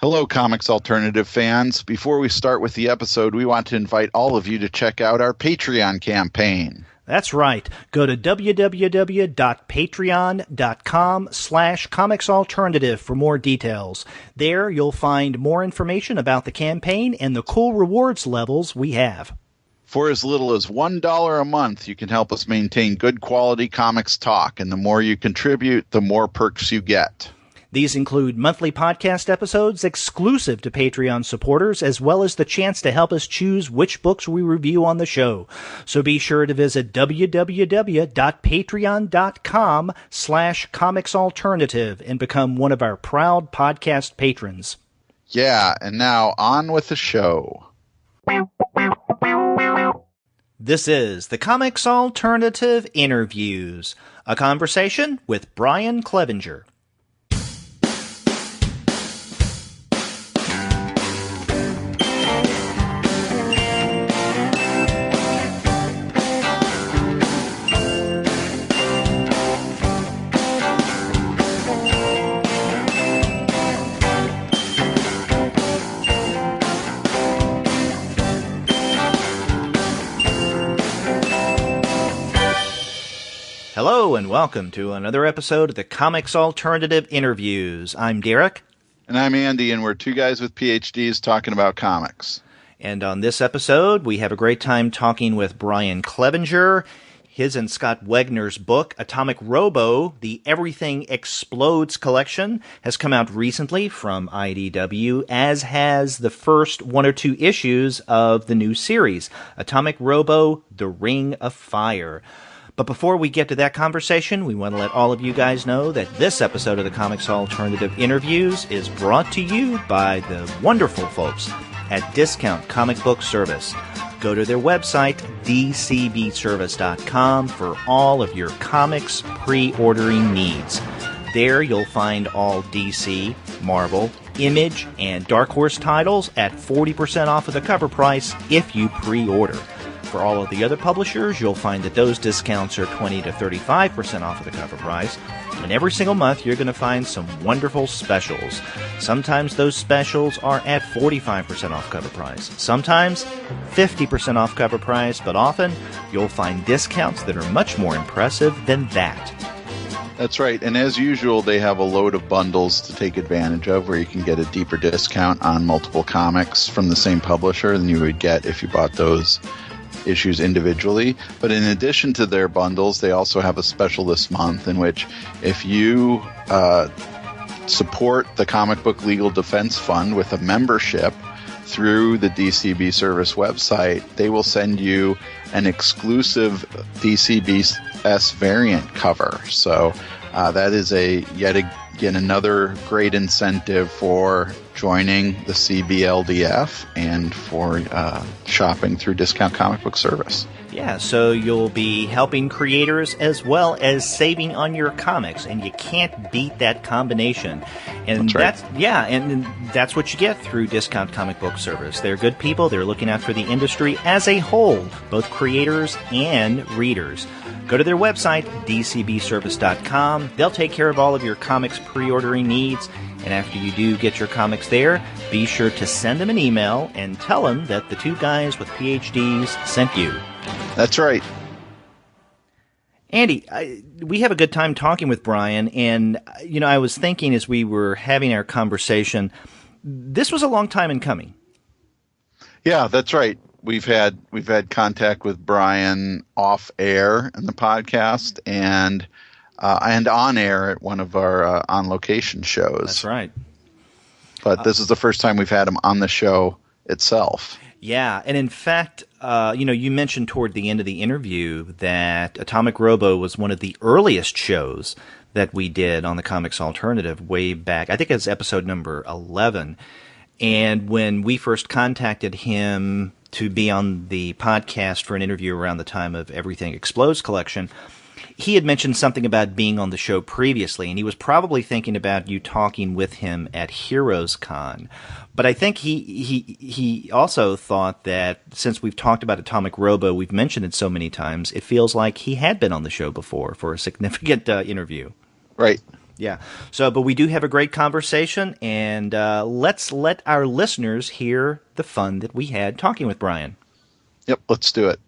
Hello, Comics Alternative fans. Before we start with the episode, we want to invite all of you to check out our Patreon campaign. That's right. Go to www.patreon.com/comicsalternative for more details. There you'll find more information about the campaign and the cool rewards levels we have. For as little as $1 a month, you can help us maintain good quality comics talk, and the more you contribute, the more perks you get. These include monthly podcast episodes exclusive to Patreon supporters, as well as the chance to help us choose which books we review on the show. So be sure to visit www.patreon.com/comicsalternative and become one of our proud podcast patrons. Yeah, and now on with the show. This is the Comics Alternative Interviews, a conversation with Brian Clevinger. Hello and welcome to another episode of the Comics Alternative Interviews. I'm Derek. And I'm Andy, and we're two guys with PhDs talking about comics. And on this episode, we have a great time talking with Brian Clevinger. His and Scott Wegner's book, Atomic Robo, the Everything Explodes collection, has come out recently from IDW, as has the first one or two issues of the new series, Atomic Robo, The Ring of Fire. But before we get to that conversation, we want to let all of you guys know that this episode of the Comics Alternative Interviews is brought to you by the wonderful folks at Discount Comic Book Service. Go to their website, dcbservice.com, for all of your comics pre-ordering needs. There you'll find all DC, Marvel, Image, and Dark Horse titles at 40% off of the cover price if you pre-order. For all of the other publishers, you'll find that those discounts are 20 to 35% off of the cover price. And every single month, you're going to find some wonderful specials. Sometimes those specials are at 45% off cover price. Sometimes 50% off cover price, but often you'll find discounts that are much more impressive than that. That's right. And as usual, they have a load of bundles to take advantage of where you can get a deeper discount on multiple comics from the same publisher than you would get if you bought those issues individually. But in addition to their bundles, they also have a special this month in which if you support the Comic Book Legal Defense Fund with a membership through the DCB Service website, they will send you an exclusive DCBS variant cover. So that is yet another great incentive for joining the CBLDF and for shopping through Discount Comic Book Service. Yeah, so you'll be helping creators as well as saving on your comics, and you can't beat that combination. And that's right. And that's what you get through Discount Comic Book Service. They're good people. They're looking out for the industry as a whole, both creators and readers. Go to their website, dcbservice.com. They'll take care of all of your comics pre-ordering needs. And after you do get your comics there, be sure to send them an email and tell them that the two guys with PhDs sent you. That's right. Andy, we have a good time talking with Brian. And, I was thinking as we were having our conversation, this was a long time in coming. Yeah, that's right. We've had contact with Brian off air in the podcast and on air at one of our on location shows. That's right. But this is the first time we've had him on the show itself. Yeah, and in fact, you mentioned toward the end of the interview that Atomic Robo was one of the earliest shows that we did on the Comics Alternative way back. I think it's episode number 11. And when we first contacted him to be on the podcast for an interview around the time of Everything Explodes collection, he had mentioned something about being on the show previously, and he was probably thinking about you talking with him at Heroes Con. But I think he also thought that since we've talked about Atomic Robo, we've mentioned it so many times, it feels like he had been on the show before for a significant interview. Right. Yeah. So, but we do have a great conversation, and let's let our listeners hear the fun that we had talking with Brian. Yep, let's do it.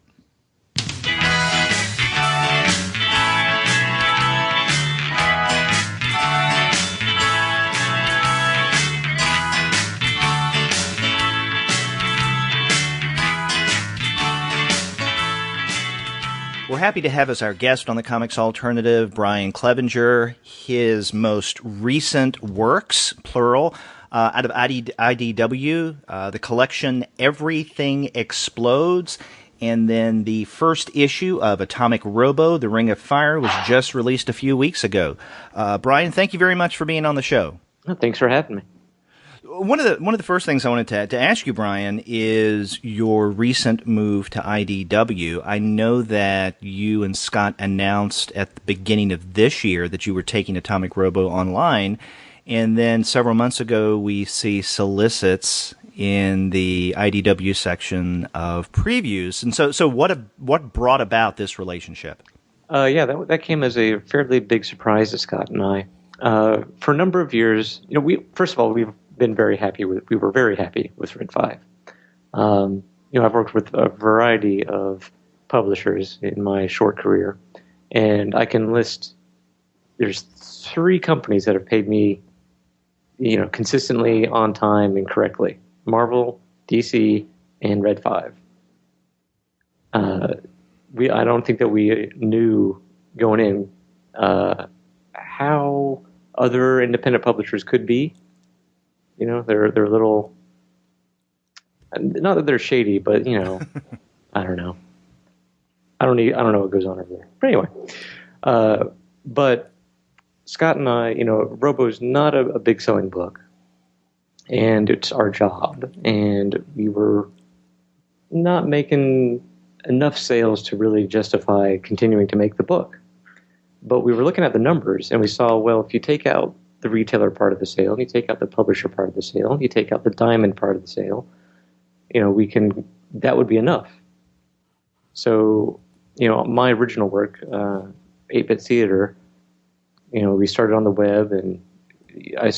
We're happy to have as our guest on the Comics Alternative, Brian Clevinger. His most recent works, plural, out of IDW, the collection Everything Explodes, and then the first issue of Atomic Robo, The Ring of Fire, was just released a few weeks ago. Brian, thank you very much for being on the show. Oh, thanks for having me. One of the first things I wanted to ask you, Brian, is your recent move to IDW. I know that you and Scott announced at the beginning of this year that you were taking Atomic Robo online, and then several months ago we see solicits in the IDW section of previews. And so what brought about this relationship? That came as a fairly big surprise to Scott and I. For a number of years, we've been very happy with. We were very happy with Red 5. I've worked with a variety of publishers in my short career, and I can list. There's 3 companies that have paid me, consistently, on time, and correctly: Marvel, DC, and Red 5. I don't think that we knew going in how other independent publishers could be. They're a little, not that they're shady, but I don't know. I don't know what goes on over there. But anyway, but Scott and I, Robo's not a big selling book, and it's our job, and we were not making enough sales to really justify continuing to make the book. But we were looking at the numbers, and we saw, well, if you take out the retailer part of the sale, and you take out the publisher part of the sale, and you take out the diamond part of the sale, that would be enough. So, my original work, 8-Bit Theater, we started on the web, and I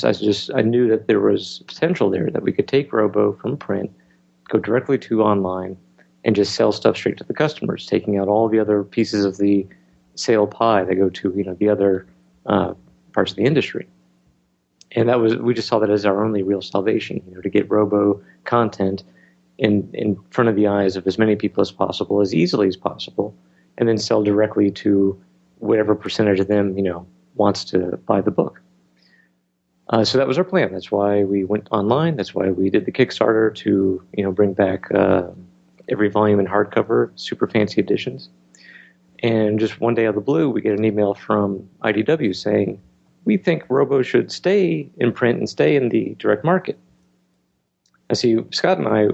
knew that there was potential there, that we could take Robo from print, go directly to online, and just sell stuff straight to the customers, taking out all the other pieces of the sale pie that go to, the other parts of the industry. And we just saw that as our only real salvation, to get Robo content in front of the eyes of as many people as possible, as easily as possible, and then sell directly to whatever percentage of them, wants to buy the book. So that was our plan. That's why we went online. That's why we did the Kickstarter to, bring back every volume in hardcover, super fancy editions. And just one day out of the blue, we get an email from IDW saying, we think Robo should stay in print and stay in the direct market. I see Scott and I,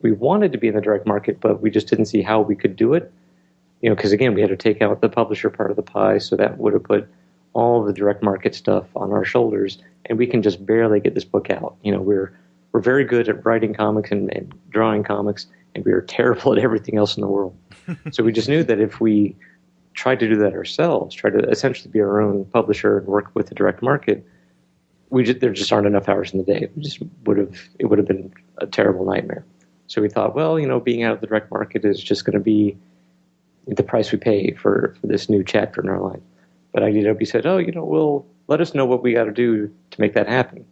we wanted to be in the direct market, but we just didn't see how we could do it. Because again, we had to take out the publisher part of the pie, so that would have put all the direct market stuff on our shoulders, and we can just barely get this book out. We're very good at writing comics and drawing comics, and we are terrible at everything else in the world. So we just knew that if we tried to do that ourselves, try to essentially be our own publisher and work with the direct market, there just aren't enough hours in the day. It would have been a terrible nightmare. So we thought, well, being out of the direct market is just going to be the price we pay for this new chapter in our life. But IDW said, well, let us know what we got to do to make that happen,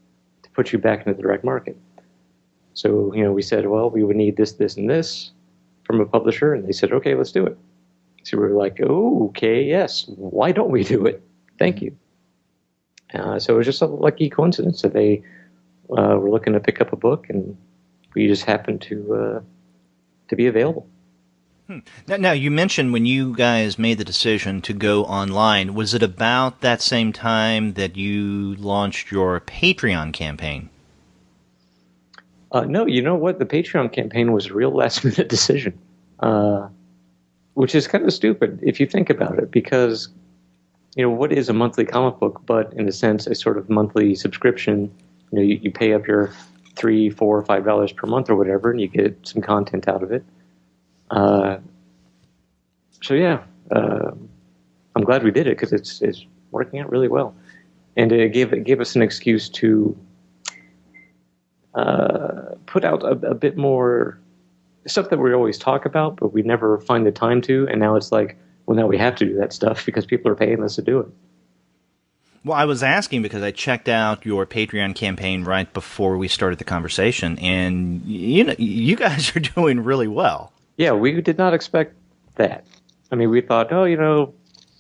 to put you back into the direct market. So, we said, well, we would need this, this, and this from a publisher. And they said, okay, let's do it. So we were like, oh, okay, yes. Why don't we do it? Thank you. So it was just a lucky coincidence that they were looking to pick up a book, and we just happened to be available. Now, you mentioned when you guys made the decision to go online, was it about that same time that you launched your Patreon campaign? No, you know what? The Patreon campaign was a real last-minute decision, which is kind of stupid if you think about it, because, what is a monthly comic book but, in a sense, a sort of monthly subscription? You pay up your $3, $4, $5 per month or whatever, and you get some content out of it. I'm glad we did it because it's working out really well. and it gave us an excuse to put out a bit more stuff that we always talk about, but we never find the time to. And now it's like, well, now we have to do that stuff because people are paying us to do it. Well, I was asking because I checked out your Patreon campaign right before we started the conversation, and you guys are doing really well. Yeah, we did not expect that. I mean, we thought,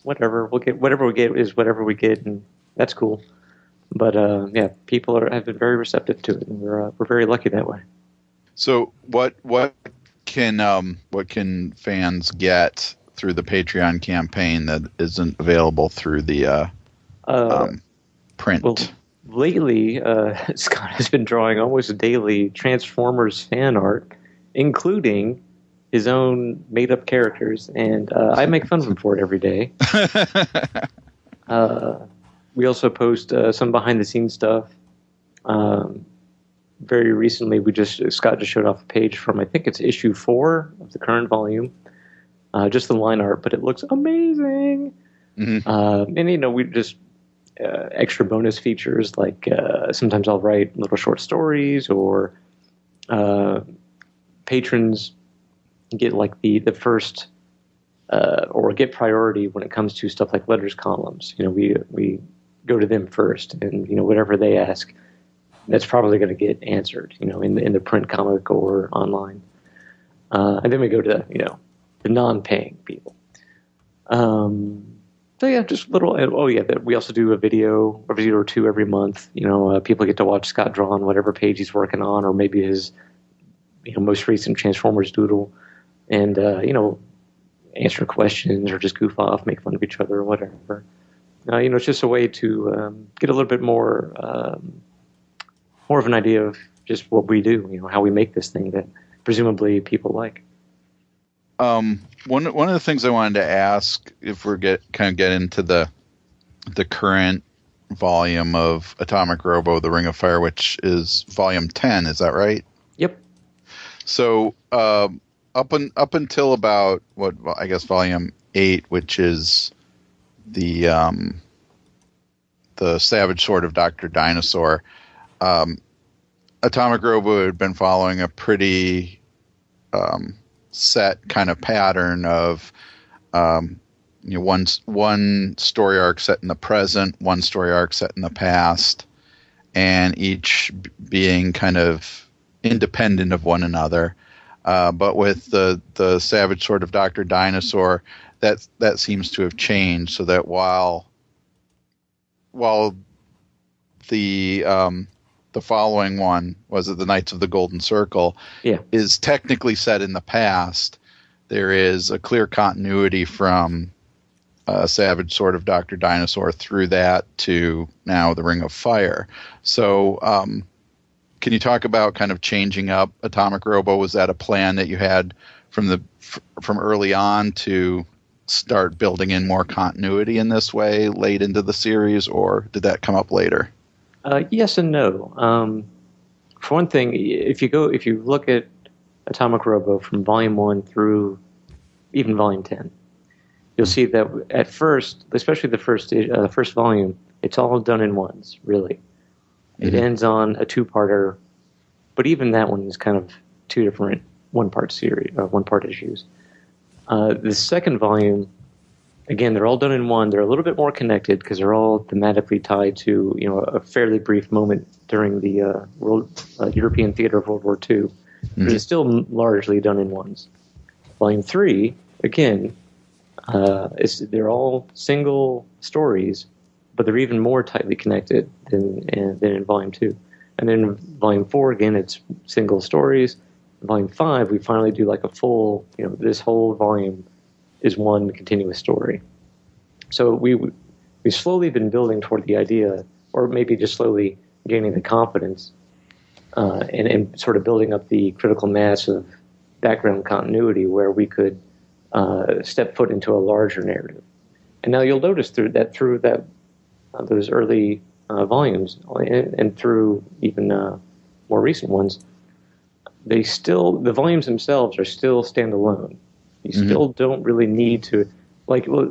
whatever, we'll get whatever we get is whatever we get, and that's cool. But people have been very receptive to it, and we're very lucky that way. So, what can fans get through the Patreon campaign that isn't available through the print? Well, lately, Scott has been drawing almost daily Transformers fan art, including his own made-up characters, and I make fun of him for it every day. We also post some behind-the-scenes stuff. Very recently, Scott just showed off a page from, I think it's issue 4 of the current volume, just the line art, but it looks amazing. Mm-hmm. And we just extra bonus features, like sometimes I'll write little short stories, or patrons get like the first or get priority when it comes to stuff like letters columns. We go to them first, and whatever they ask, that's probably going to get answered, in the print comic or online. And then we go to the non-paying people. So yeah, just little. We also do a video or two every month. People get to watch Scott draw on whatever page he's working on, or maybe his most recent Transformers doodle, and answer questions or just goof off, make fun of each other or whatever. It's just a way to get a little bit more of an idea of just what we do. How we make this thing that presumably people like. One of the things I wanted to ask, if we're get into the current volume of Atomic Robo, The Ring of Fire, which is volume 10, is that right? Yep. So up until about volume 8, which is the Savage Sword of Dr. Dinosaur, Atomic Robo had been following a pretty set kind of pattern of one story arc set in the present, one story arc set in the past, and each being kind of independent of one another. But with the Savage Sword of Dr. Dinosaur, that seems to have changed, so that while the following one, was it the Knights of the Golden Circle, is technically set in the past, there is a clear continuity from Savage Sword of Dr. Dinosaur through that to now the Ring of Fire. So can you talk about kind of changing up Atomic Robo? Was that a plan that you had from early on to start building in more continuity in this way late into the series, or did that come up later? Yes and no. For one thing, if you look at Atomic Robo from Volume 1 through even Volume 10, you'll see that at first, especially the first volume, it's all done in ones, really. It ends on a two-parter, but even that one is kind of two different one-part issues. The second volume, again, they're all done in one. They're a little bit more connected because they're all thematically tied to a fairly brief moment during the European theater of World War II. But it's still largely done in ones. Volume 3, again, they're all single stories, but they're even more tightly connected than in Volume 2. And then in Volume 4, again, it's single stories. In Volume 5, we finally do like a full, this whole volume is one continuous story. So we've slowly been building toward the idea, or maybe just slowly gaining the confidence, and sort of building up the critical mass of background continuity where we could step foot into a larger narrative. And now you'll notice through that those early volumes and through even more recent ones, the volumes themselves are still standalone. You still don't really need to,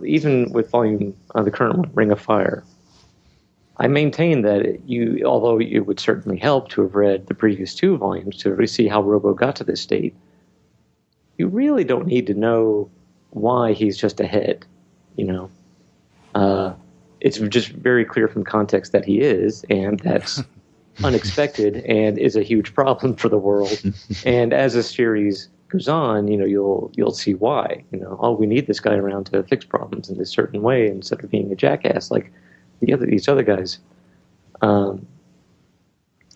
even with volume, the current one, Ring of Fire, I maintain that although it would certainly help to have read the previous 2 volumes to really see how Robo got to this state, you really don't need to know why he's just ahead, It's just very clear from context that he is, and that's unexpected and is a huge problem for the world. And as the series goes on, you'll see why. We need this guy around to fix problems in this certain way instead of being a jackass like these other guys. And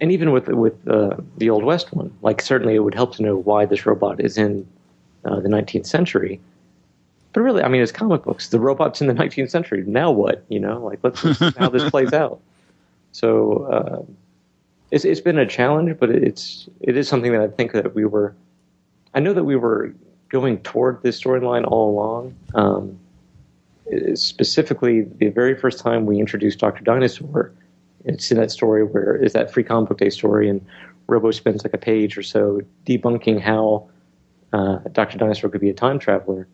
even with the Old West one, like certainly it would help to know why this robot is in the 19th century. But really, I mean, it's comic books. The robot's in the 19th century. Now what? Let's see how this plays out. So it's been a challenge, but it is something that I think that I know that we were going toward this storyline all along. Specifically, the very first time we introduced Dr. Dinosaur, it's in that story where it's that free comic book day story, and Robo spends like a page or so debunking how Dr. Dinosaur could be a time traveler.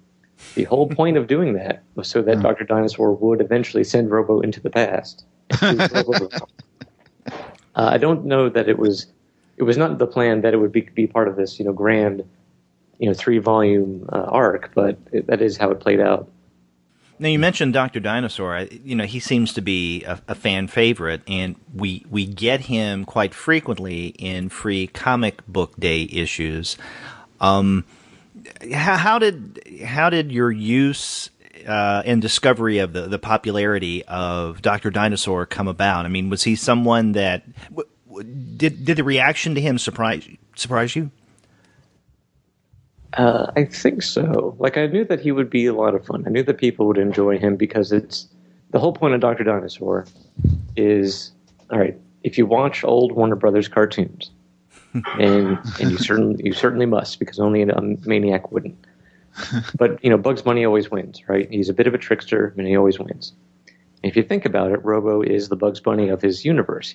The whole point of doing that was so that Dr. Dinosaur would eventually send Robo into the past. I don't know that it was not the plan that it would be part of this, grand, 3-volume arc, but that is how it played out. Now, you mentioned Dr. Dinosaur. He seems to be a fan favorite, and we get him quite frequently in free comic book day issues. How did your use and discovery of the popularity of Dr. Dinosaur come about? I mean, was he someone that did the reaction to him surprise you? I think so. Like, I knew that he would be a lot of fun. I knew that people would enjoy him because the whole point of Dr. Dinosaur is, all right, if you watch old Warner Brothers cartoons, and you certainly must, because only a maniac wouldn't. But Bugs Bunny always wins, right? He's a bit of a trickster, and he always wins. And if you think about it, Robo is the Bugs Bunny of his universe.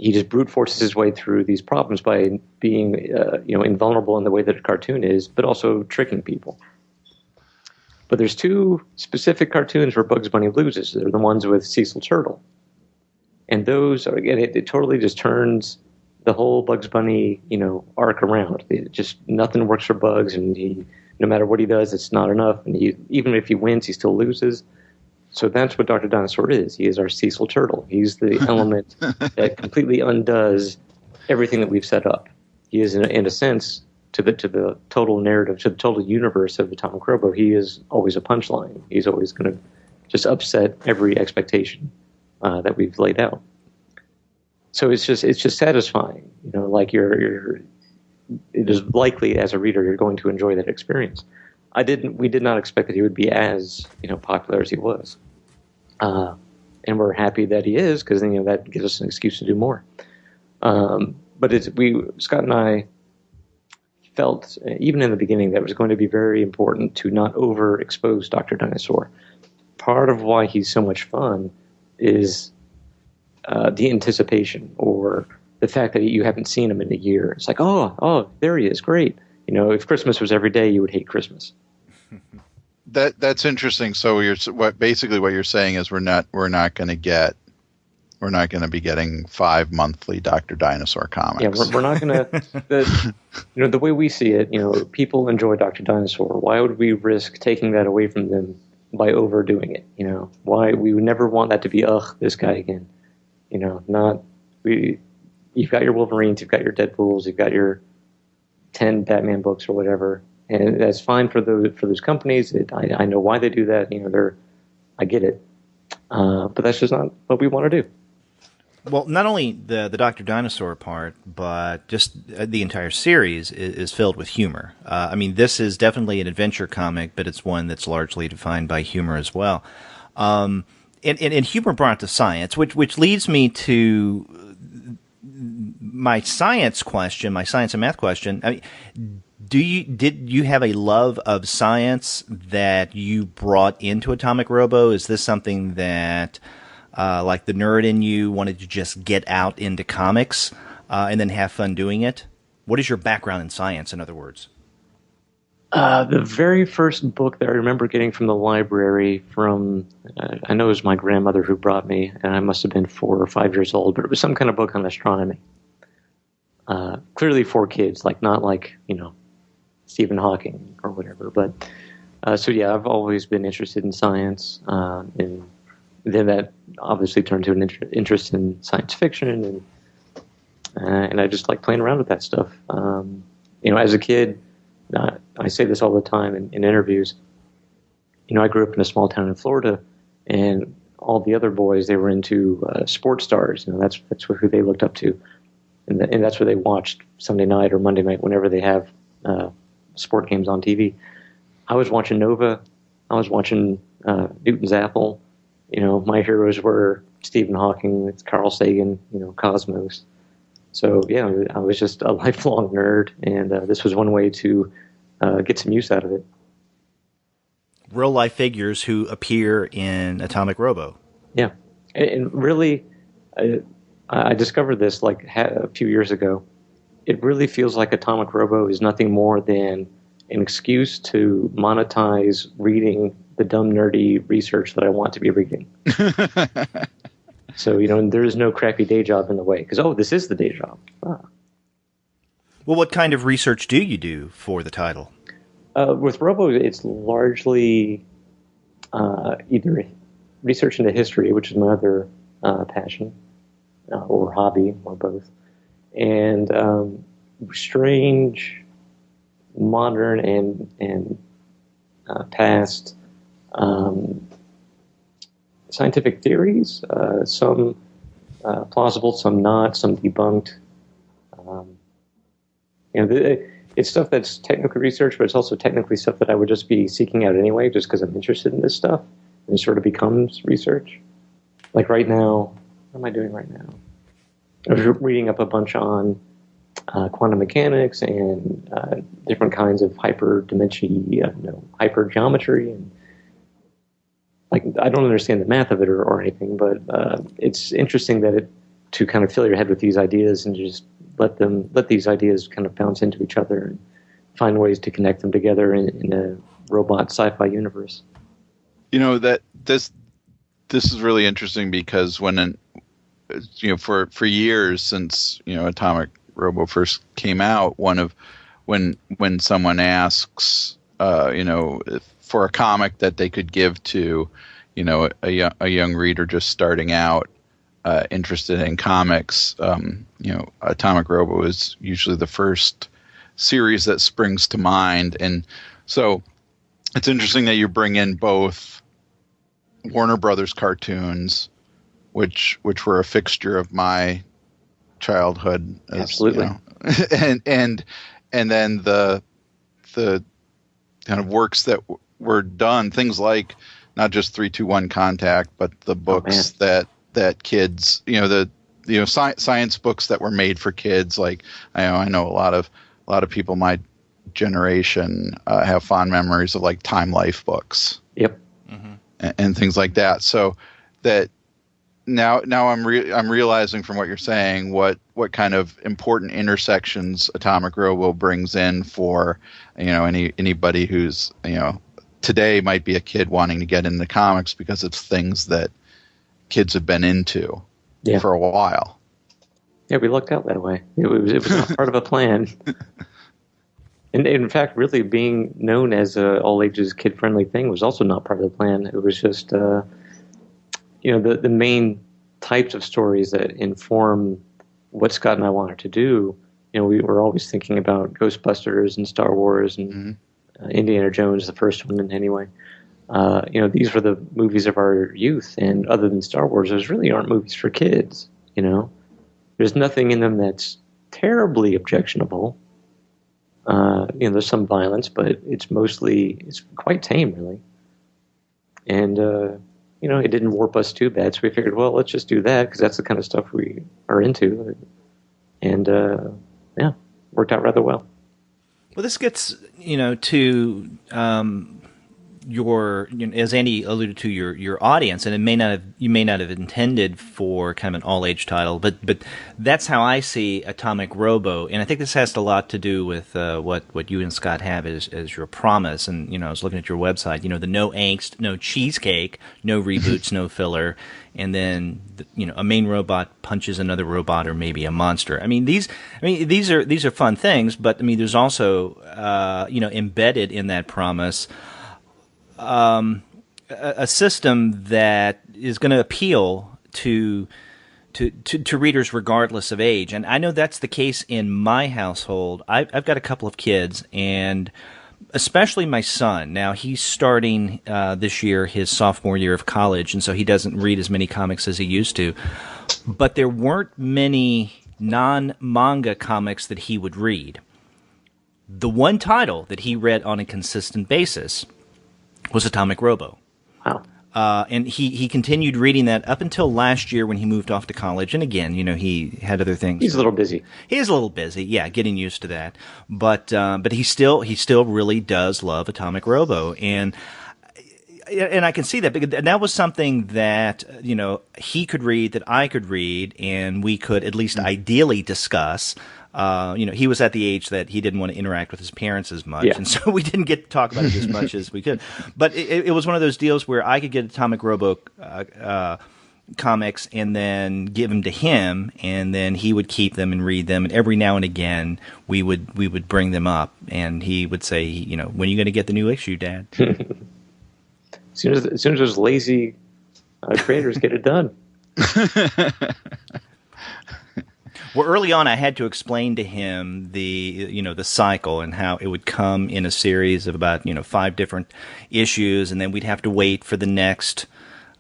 He just brute forces his way through these problems by being invulnerable in the way that a cartoon is, but also tricking people. But there's 2 specific cartoons where Bugs Bunny loses. They're the ones with Cecil Turtle, and those again, it totally just turns the whole Bugs Bunny, arc around. Nothing works for Bugs, and no matter what he does, it's not enough. And even if he wins, he still loses. So that's what Dr. Dinosaur is. He is our Cecil Turtle. He's the element that completely undoes everything that we've set up. He is, in a sense, to the total narrative, to the total universe of Atomic Robo, he is always a punchline. He's always going to just upset every expectation that we've laid out. So it's just satisfying, like it is likely as a reader you're going to enjoy that experience. We did not expect that he would be as popular as he was, and we're happy that he is, because that gives us an excuse to do more. But Scott and I felt even in the beginning that it was going to be very important to not overexpose Dr. Dinosaur. Part of why he's so much fun is the anticipation, or the fact that you haven't seen him in a year. It's like, oh, there he is, great. If Christmas was every day, you would hate Christmas. That's interesting. So what you're saying is we're not going to be getting 5 monthly Dr. Dinosaur comics. Yeah, we're not going to. The way we see it, people enjoy Dr. Dinosaur. Why would we risk taking that away from them by overdoing it? Why we would never want that to be this guy again. You've got your Wolverines, you've got your Deadpools, you've got your 10 Batman books or whatever, and that's fine for those companies. I know why they do that. I get it, but that's just not what we want to do. Well, not only the Dr. Dinosaur part, but just the entire series is filled with humor. I mean, this is definitely an adventure comic, but it's one that's largely defined by humor as well. And humor brought to science, which leads me to my science and math question. I mean, did you have a love of science that you brought into Atomic Robo? Is this something that, like the nerd in you, wanted to just get out into comics and then have fun doing it? What is your background in science, in other words? The very first book that I remember getting from the library I know it was my grandmother who brought me, and I must have been 4 or 5 years old, but it was some kind of book on astronomy. Clearly for kids, not Stephen Hawking or whatever. But so yeah, I've always been interested in science, and then that obviously turned to an interest in science fiction, and I just like playing around with that stuff. As a kid, I say this all the time in interviews. I grew up in a small town in Florida, and all the other boys, they were into sports stars. That's who they looked up to, and that's what they watched Sunday night or Monday night whenever they have sport games on TV. I was watching Nova. I was watching Newton's Apple. My heroes were Stephen Hawking, Carl Sagan, Cosmos. So yeah, I was just a lifelong nerd, and this was one way to get some use out of it. Real life figures who appear in Atomic Robo. Yeah, and really, I discovered this a few years ago. It really feels like Atomic Robo is nothing more than an excuse to monetize reading the dumb, nerdy research that I want to be reading. So, there is no crappy day job in the way, because, this is the day job. Ah. Well, what kind of research do you do for the title? With Robo, it's largely either research into history, which is my other passion, or hobby, or both, and strange, modern, and past scientific theories, some plausible, some not, some debunked. It's stuff that's technical research, but it's also technically stuff that I would just be seeking out anyway, just because I'm interested in this stuff, and it sort of becomes research. Like right now, what am I doing right now? I was reading up a bunch on quantum mechanics and different kinds of hypergeometry, and I don't understand the math of it or anything, but it's interesting to kind of fill your head with these ideas and just let these ideas kind of bounce into each other and find ways to connect them together in a robot sci-fi universe. That this is really interesting because for years since Atomic Robo first came out, when someone asks for a comic that they could give to a young reader just starting out, interested in comics, Atomic Robo is usually the first series that springs to mind. And so it's interesting that you bring in both Warner Brothers cartoons, which were a fixture of my childhood. Absolutely. And then the kind of works that were done, things like not just 321 Contact, but the books that kids, science books that were made for kids. Like I know a lot of people my generation have fond memories of like Time Life books. Yep. Mm-hmm. And things like that. So that now I'm realizing from what you're saying what kind of important intersections Atomic Robo brings in for anybody who's today might be a kid wanting to get into comics because it's things that kids have been into for a while. Yeah, we lucked out that way. It was not part of a plan. And in fact, really being known as a all ages kid friendly thing was also not part of the plan. It was just the main types of stories that inform what Scott and I wanted to do. We were always thinking about Ghostbusters and Star Wars and Indiana Jones, the first one anyway. These were the movies of our youth, and other than Star Wars, those really aren't movies for kids. There's nothing in them that's terribly objectionable. There's some violence, but it's quite tame, really. And it didn't warp us too bad, so we figured, well, let's just do that because that's the kind of stuff we are into, and worked out rather well. Well, this gets to as Andy alluded to, your audience, and you may not have intended for kind of an all age title, but that's how I see Atomic Robo, and I think this has a lot to do with what you and Scott have as your promise. And I was looking at your website, the no angst, no cheesecake, no reboots, no filler, and then a main robot punches another robot or maybe a monster. These are fun things, but there's also embedded in that promise a system that is going to appeal to readers regardless of age. And I know that's the case in my household. I've got a couple of kids, and especially my son. Now, he's starting this year his sophomore year of college, and so he doesn't read as many comics as he used to. But there weren't many non-manga comics that he would read. The one title that he read on a consistent basis was Atomic Robo. Wow. And he continued reading that up until last year when he moved off to college. And again, he had other things. He's a little busy. He is a little busy, yeah, getting used to that. But he still really does love Atomic Robo, and I can see that, because that was something that he could read, that I could read, and we could at least ideally discuss. He was at the age that he didn't want to interact with his parents as much, and so we didn't get to talk about it as much as we could. But it was one of those deals where I could get Atomic Robo comics and then give them to him, and then he would keep them and read them. And every now and again, we would bring them up, and he would say, when are you going to get the new issue, Dad? As soon as those lazy creators get it done. Well, early on, I had to explain to him the cycle and how it would come in a series of about 5 different issues, and then we'd have to wait for the next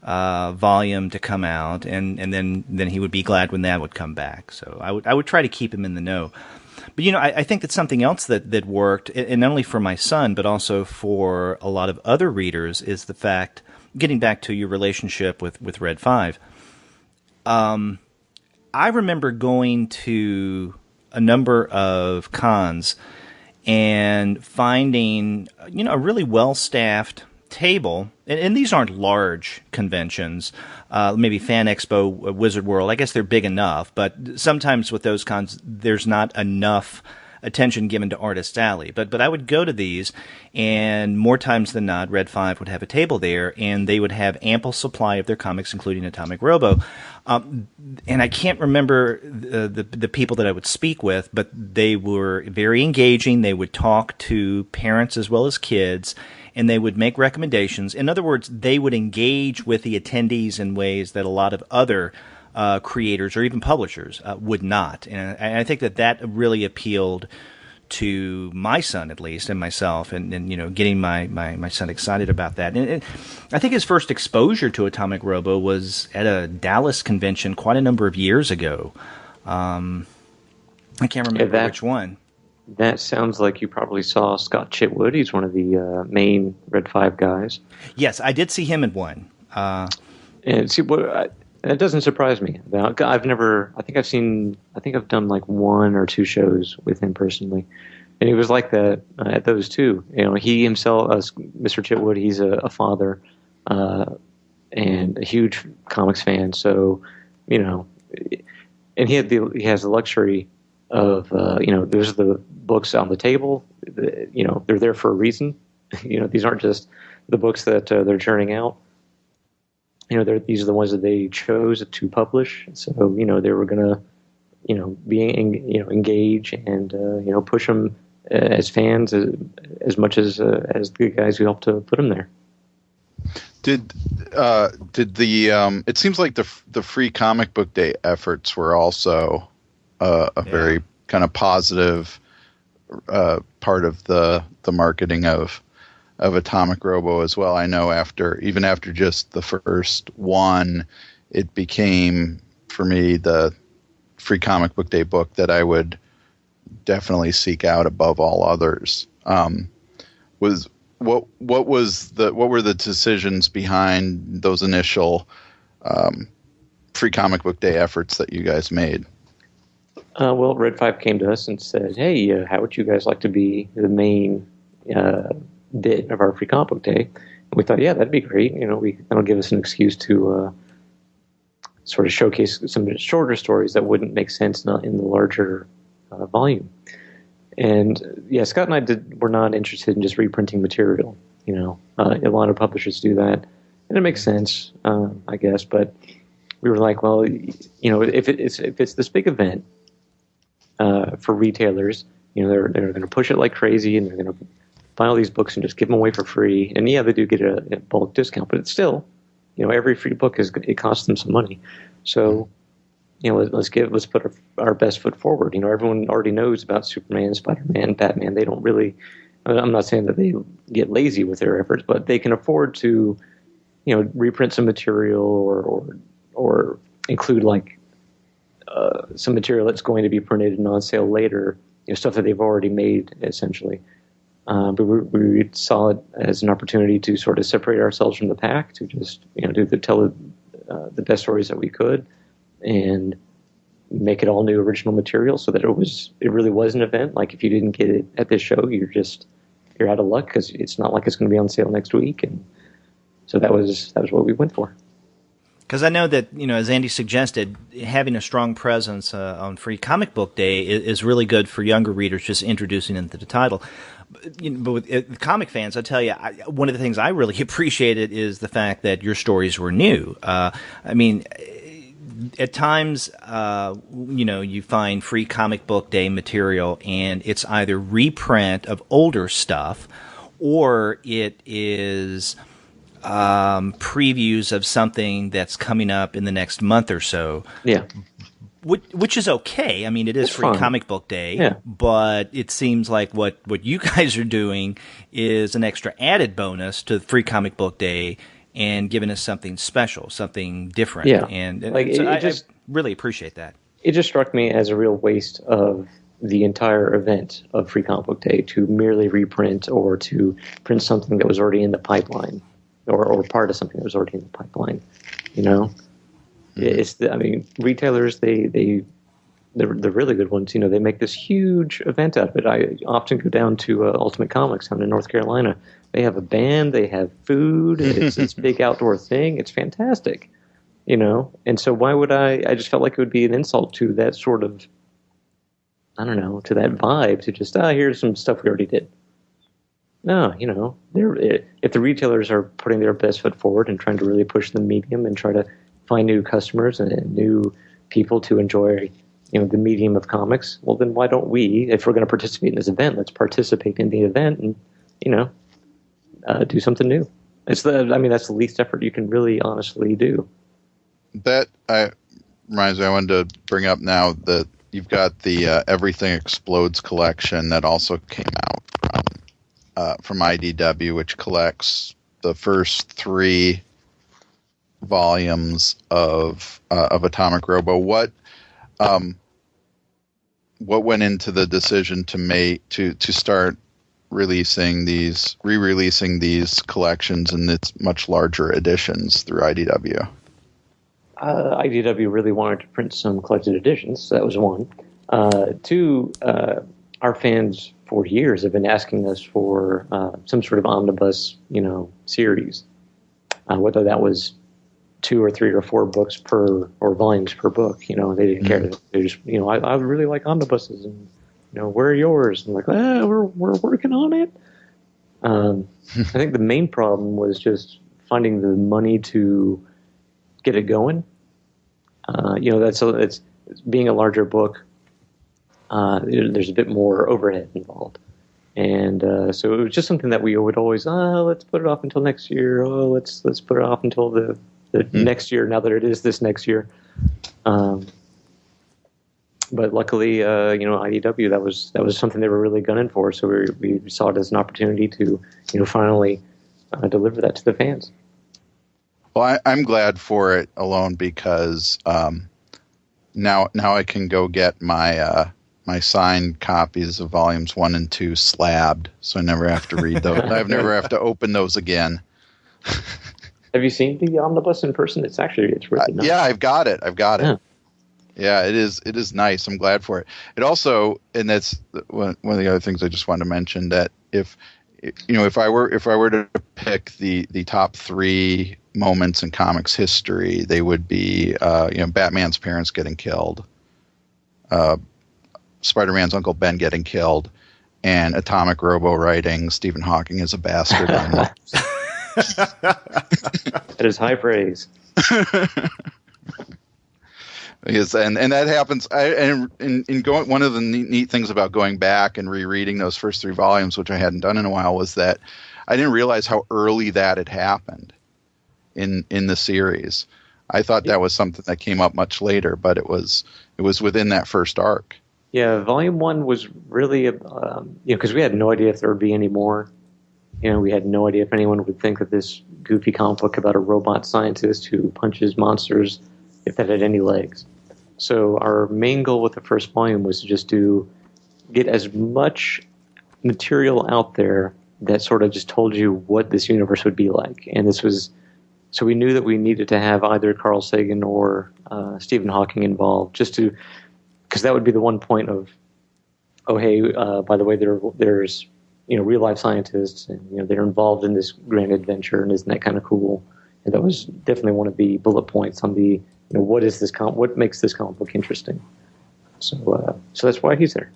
volume to come out, and then he would be glad when that would come back. So I would try to keep him in the know. But I think that something else that worked, and not only for my son but also for a lot of other readers, is the fact, getting back to your relationship with Red 5. I remember going to a number of cons and finding, a really well-staffed table, and these aren't large conventions, maybe Fan Expo, Wizard World, I guess they're big enough, but sometimes with those cons, there's not enough attention given to Artist's Alley. But I would go to these, and more times than not, Red 5 would have a table there, and they would have ample supply of their comics, including Atomic Robo. And I can't remember the people that I would speak with, but they were very engaging. They would talk to parents as well as kids, and they would make recommendations. In other words, they would engage with the attendees in ways that a lot of other creators or even publishers would not. And I think that really appealed to my son, at least, and myself, and getting my son excited about that. And I think his first exposure to Atomic Robo was at a Dallas convention quite a number of years ago. I can't remember which one. That sounds like you probably saw Scott Chitwood. He's one of the main Red 5 guys. Yes, I did see him at one. And see, that doesn't surprise me. I think I've done like 1 or 2 shows with him personally, and he was like that at those two. He himself, Mr. Chitwood, he's a father and a huge comics fan. So, and he has the luxury of there's the books on the table. They're there for a reason. These aren't just the books that they're churning out. These are the ones that they chose to publish. So, they were going to, engage and, push them as fans as much as the guys who helped to put them there. Did the it seems like the Free Comic Book Day efforts were also a very kind of positive part of the marketing of Atomic Robo as well. I know even after just the first one, it became, for me, the Free Comic Book Day book that I would definitely seek out above all others. What were the decisions behind those initial Free Comic Book Day efforts that you guys made? Well, Red 5 came to us and said, "Hey, how would you guys like to be the main bit of our Free Comic Book Day?" we thought, yeah, that'd be great. That'll give us an excuse to sort of showcase some shorter stories that wouldn't make sense not in the larger volume. And yeah, Scott and I were not interested in just reprinting material. A lot of publishers do that, and it makes sense, I guess. But we were like, well, if it's this big event for retailers, they're going to push it like crazy, and they're going to buy all these books and just give them away for free. And yeah, they do get a bulk discount, but it's still, every free book it costs them some money. So, let's put our best foot forward. Everyone already knows about Superman, Spider-Man, Batman. They don't really. I'm not saying that they get lazy with their efforts, but they can afford to, reprint some material or include some material that's going to be printed and on sale later. Stuff that they've already made, essentially. But we saw it as an opportunity to sort of separate ourselves from the pack, to just tell the best stories that we could, and make it all new original material, so that it really was an event. Like, if you didn't get it at this show, you're out of luck, because it's not like it's going to be on sale next week. And so that was what we went for. Because I know that, as Andy suggested, having a strong presence on Free Comic Book Day is really good for younger readers, just introducing them to the title. But with comic fans, I tell you, one of the things I really appreciated is the fact that your stories were new. At times, you find Free Comic Book Day material, and it's either reprint of older stuff, or it is previews of something that's coming up in the next month or so. Yeah. Which is okay. I mean, it is it's Free fun. Comic Book Day, yeah. But it seems like what you guys are doing is an extra added bonus to Free Comic Book Day and giving us something special, something different. Yeah. And so I really appreciate that. It just struck me as a real waste of the entire event of Free Comic Book Day to merely reprint, or to print something that was already in the pipeline, or part of something that was already in the pipeline. It's retailers, they're the really good ones. They make this huge event out of it. I often go down to Ultimate Comics down in North Carolina. They have a band, they have food. It's a big outdoor thing. It's fantastic, And so why would I just felt like it would be an insult to that sort of, I don't know, to that vibe, to just, here's some stuff we already did. No, if the retailers are putting their best foot forward and trying to really push the medium and try to find new customers and new people to enjoy, the medium of comics, well, then why don't we, if we're going to participate in this event, let's participate in the event and, do something new. That's the least effort you can really honestly do. That reminds me, I wanted to bring up now that you've got the Everything Explodes collection that also came out from IDW, which collects the first 3 volumes of Atomic Robo. What went into the decision to start re-releasing these collections in its much larger editions through IDW? IDW really wanted to print some collected editions, so that was one. 2, our fans for years have been asking us for some sort of omnibus, series, whether that was 2 or 3 or 4 books or volumes per book. They didn't care. They just, I really like omnibuses, and where are yours? And like, we're working on it. I think the main problem was just finding the money to get it going. It's being a larger book. There's a bit more overhead involved, and so it was just something that we would always, let's put it off until next year. Let's put it off until the next year. Now that it is this next year, but luckily, IDW, that was something they were really gunning for. So we saw it as an opportunity to, finally deliver that to the fans. Well, I'm glad for it alone because now I can go get my my signed copies of volumes 1 and 2 slabbed, so I never have to read those. I never have to open those again. Have you seen the omnibus in person? It's really nice. Yeah, I've got it. Yeah. Yeah, it is nice. I'm glad for it. It also, and that's one of the other things I just wanted to mention, that if if I were to pick the top three moments in comics history, they would be Batman's parents getting killed, Spider-Man's Uncle Ben getting killed, and Atomic Robo writing Stephen Hawking is a bastard. That is high praise. Because, and that happens. One of the neat things about going back and rereading those first three volumes, which I hadn't done in a while, was that I didn't realize how early that had happened in the series. I thought that was something that came up much later, but it was within that first arc. Yeah, Volume 1 was really, because we had no idea if there would be any more. We had no idea if anyone would think that this goofy comic book about a robot scientist who punches monsters, if that had any legs. So our main goal with the first volume was to just get as much material out there that sort of just told you what this universe would be like. And so we knew that we needed to have either Carl Sagan or Stephen Hawking involved, because that would be the one point of, oh, hey, by the way, there's real life scientists, and they're involved in this grand adventure, and isn't that kind of cool? And that was definitely one of the bullet points on the what makes this comic book interesting. So that's why he's there.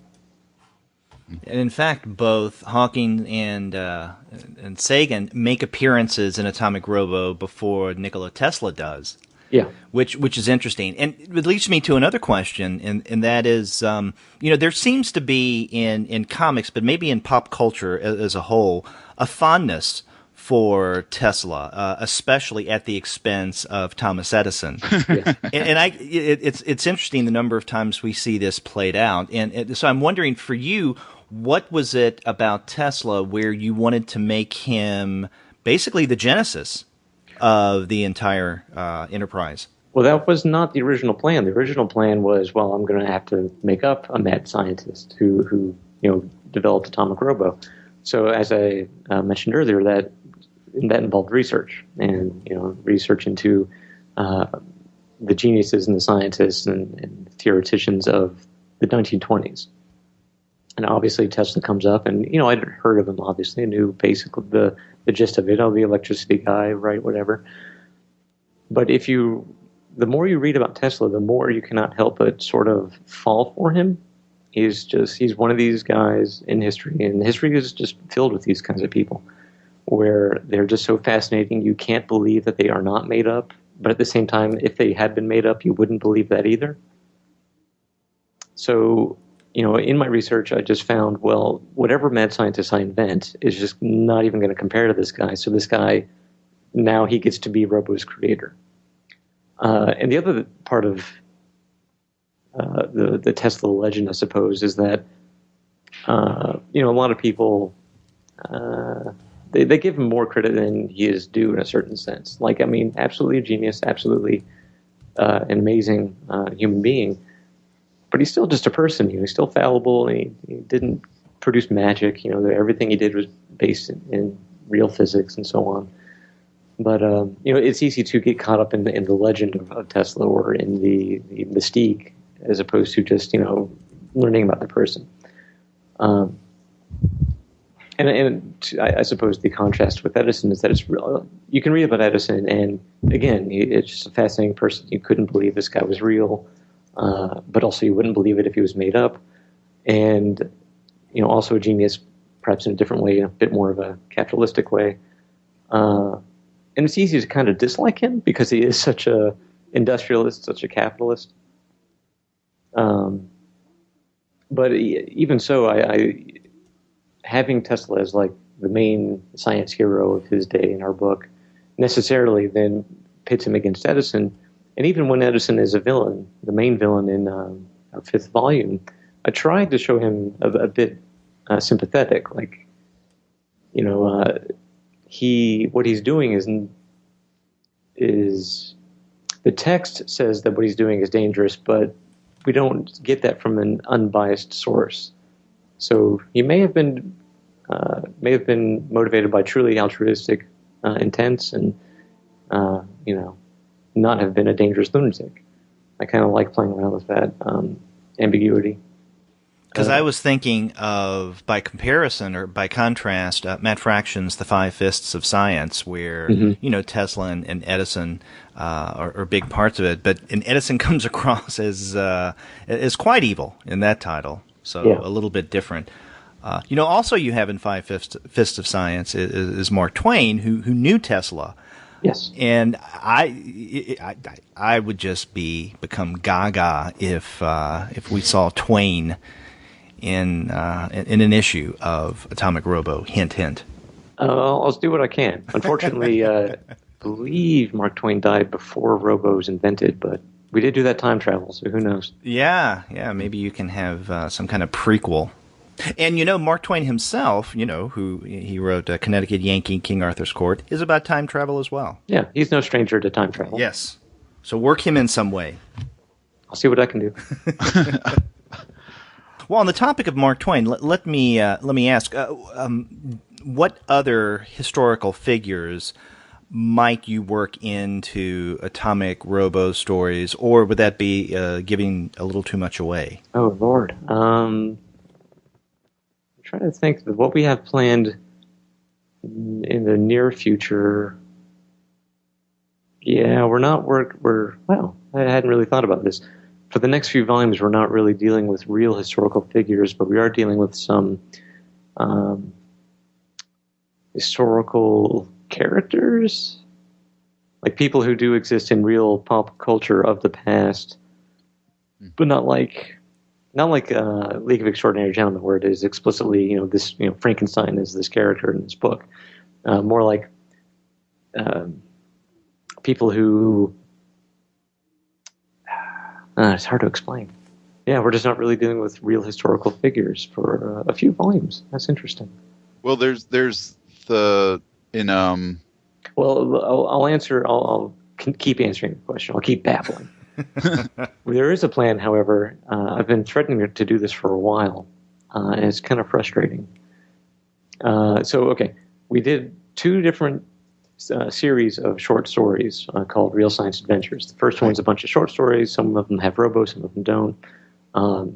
And in fact, both Hawking and Sagan make appearances in Atomic Robo before Nikola Tesla does. Yeah, which is interesting, and it leads me to another question, and that is, there seems to be in comics, but maybe in pop culture as a whole, a fondness for Tesla, especially at the expense of Thomas Edison. Yeah. It's interesting the number of times we see this played out, and so I'm wondering for you, what was it about Tesla where you wanted to make him basically the genesis of the entire enterprise? Well, that was not the original plan. The original plan was, well, I'm going to have to make up a mad scientist who developed Atomic Robo. So as I mentioned earlier, that involved research and research into the geniuses and the scientists and theoreticians of the 1920s. And obviously Tesla comes up, and I'd heard of him. Obviously, I knew basically the gist of it. Oh, the electricity guy, right? Whatever. But the more you read about Tesla, the more you cannot help but sort of fall for him. He's one of these guys in history, and history is just filled with these kinds of people, where they're just so fascinating. You can't believe that they are not made up, but at the same time, if they had been made up, you wouldn't believe that either. So, in my research, I just found, well, whatever mad scientist I invent is just not even going to compare to this guy. So this guy, now he gets to be Robo's creator. And the other part of the Tesla legend, I suppose, is that, a lot of people, they give him more credit than he is due in a certain sense. Absolutely a genius, absolutely an amazing human being. But he's still just a person. He's still fallible, and he didn't produce magic. Everything he did was based in real physics and so on. But it's easy to get caught up in the legend of Tesla, or in the mystique, as opposed to just learning about the person. And I suppose the contrast with Edison is that it's real. You can read about Edison, and again, it's just a fascinating person. You couldn't believe this guy was real. But also you wouldn't believe it if he was made up, and also a genius, perhaps in a different way, a bit more of a capitalistic way. And it's easy to kind of dislike him because he is such a industrialist, such a capitalist. But even so, I having Tesla as like the main science hero of his day in our book necessarily then pits him against Edison. And even when Edison is a villain, the main villain in our fifth volume, I tried to show him a bit sympathetic. What he's doing is the text says that what he's doing is dangerous, but we don't get that from an unbiased source. So he may have been motivated by truly altruistic intents, and not have been a dangerous lunatic. I kind of like playing around with that ambiguity. Because I was thinking of, by comparison or by contrast, Matt Fraction's The Five Fists of Science, where Tesla and Edison are big parts of it, and Edison comes across as quite evil in that title, so a little bit different. Also you have in Five Fists of Science is Mark Twain, who knew Tesla. Yes, and I would just become gaga if we saw Twain in an issue of Atomic Robo. Hint, hint. I'll do what I can. Unfortunately, I believe Mark Twain died before Robo was invented, but we did do that time travel, so who knows? Yeah. Maybe you can have some kind of prequel. And Mark Twain himself, who he wrote Connecticut Yankee, King Arthur's Court, is about time travel as well. Yeah, he's no stranger to time travel. Yes. So work him in some way. I'll see what I can do. Well, on the topic of Mark Twain, let me ask, what other historical figures might you work into Atomic Robo stories, or would that be giving a little too much away? Oh, Lord. I'm trying to think of what we have planned in the near future. Yeah, I hadn't really thought about this. For the next few volumes, we're not really dealing with real historical figures, but we are dealing with some historical characters, like people who do exist in real pop culture of the past, but not like League of Extraordinary Gentlemen, where it is explicitly, this, Frankenstein is this character in this book. More like people who. It's hard to explain. Yeah, we're just not really dealing with real historical figures for a few volumes. That's interesting. Well, there's the in Well, I'll answer. I'll keep answering the question. I'll keep babbling. There is a plan, however. I've been threatening to do this for a while, and it's kind of frustrating. We did two different series of short stories called Real Science Adventures. The first one's a bunch of short stories. Some of them have Robo, some of them don't.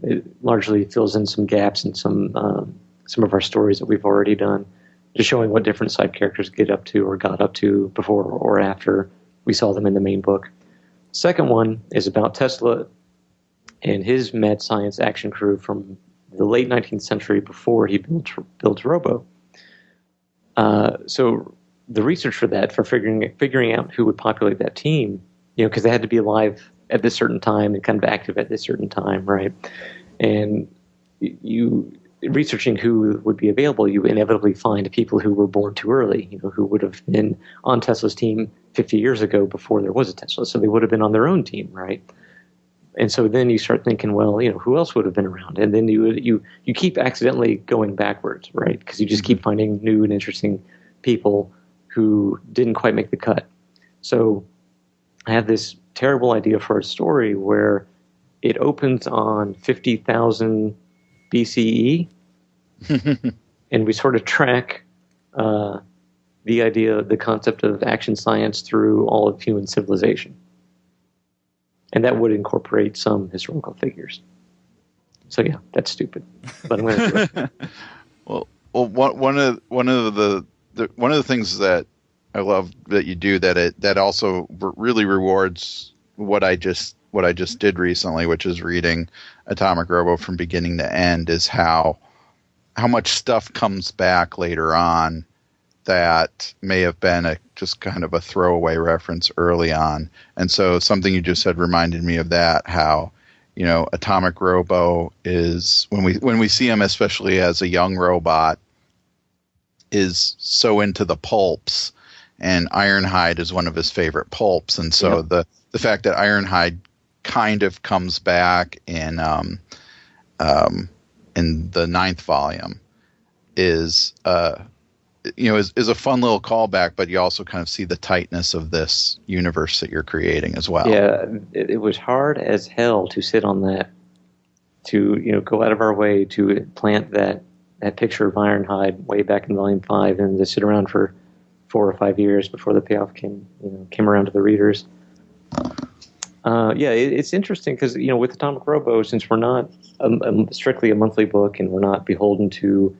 It largely fills in some gaps in some of our stories that we've already done, just showing what different side characters get up to or got up to before or after we saw them in the main book. Second one is about Tesla and his mad science action crew from the late 19th century before he built Robo. So the research for that, for figuring out who would populate that team, because they had to be alive at this certain time and kind of active at this certain time, right? And you researching who would be available, you inevitably find people who were born too early, who would have been on Tesla's team 50 years ago before there was a Tesla, so they would have been on their own team, right? And so then you start thinking, well, who else would have been around? And then you keep accidentally going backwards, right? Because you just keep finding new and interesting people who didn't quite make the cut. So I have this terrible idea for a story where it opens on 50,000 BCE, and we sort of track the concept of action science through all of human civilization. And that would incorporate some historical figures. So yeah, that's stupid, but I'm going to do it. Well, one of the things that I love that you do that also really rewards what I just did recently, which is reading Atomic Robo from beginning to end, is how much stuff comes back later on that may have been just kind of a throwaway reference early on. And so something you just said reminded me of that, how Atomic Robo is, when we see him, especially as a young robot, is so into the pulps, and Ironhide is one of his favorite pulps. And so the fact that Ironhide kind of comes back in the 9th volume is a fun little callback, but you also kind of see the tightness of this universe that you're creating as well. Yeah, it was hard as hell to sit on that, to go out of our way to plant that picture of Ironhide way back in Volume 5, and to sit around for 4 or 5 years before the payoff came around to the readers. It's interesting because, with Atomic Robo, since we're not strictly a monthly book and we're not beholden to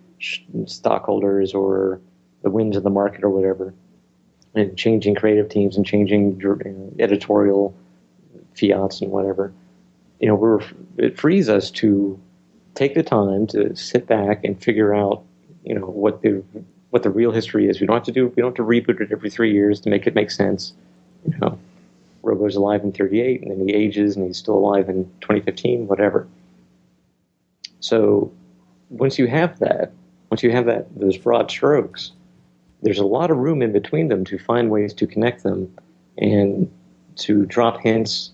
stockholders or the winds of the market or whatever, and changing creative teams and changing editorial fiats and whatever, it frees us to take the time to sit back and figure out, what the real history is. We don't have to reboot it every 3 years to make it make sense. Robo's alive in 38, and then he ages, and he's still alive in 2015, whatever. So once you have those broad strokes, there's a lot of room in between them to find ways to connect them and to drop hints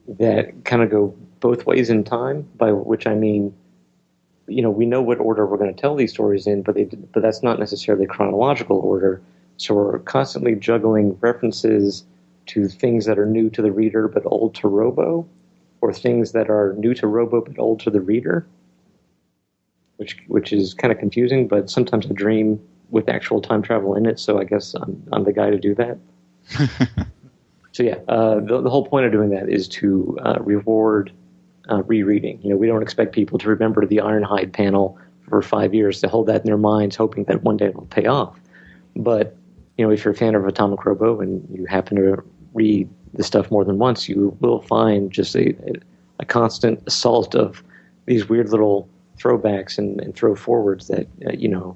that kind of go both ways in time, by which I mean, we know what order we're going to tell these stories in, but that's not necessarily chronological order. So we're constantly juggling references to things that are new to the reader but old to Robo, or things that are new to Robo but old to the reader, which is kind of confusing, but sometimes I dream with actual time travel in it, so I guess I'm the guy to do that. So the whole point of doing that is to reward rereading. We don't expect people to remember the Ironhide panel for 5 years, to hold that in their minds, hoping that one day it'll pay off. But if you're a fan of Atomic Robo and you happen to read the stuff more than once, you will find just a constant assault of these weird little throwbacks and throw forwards that you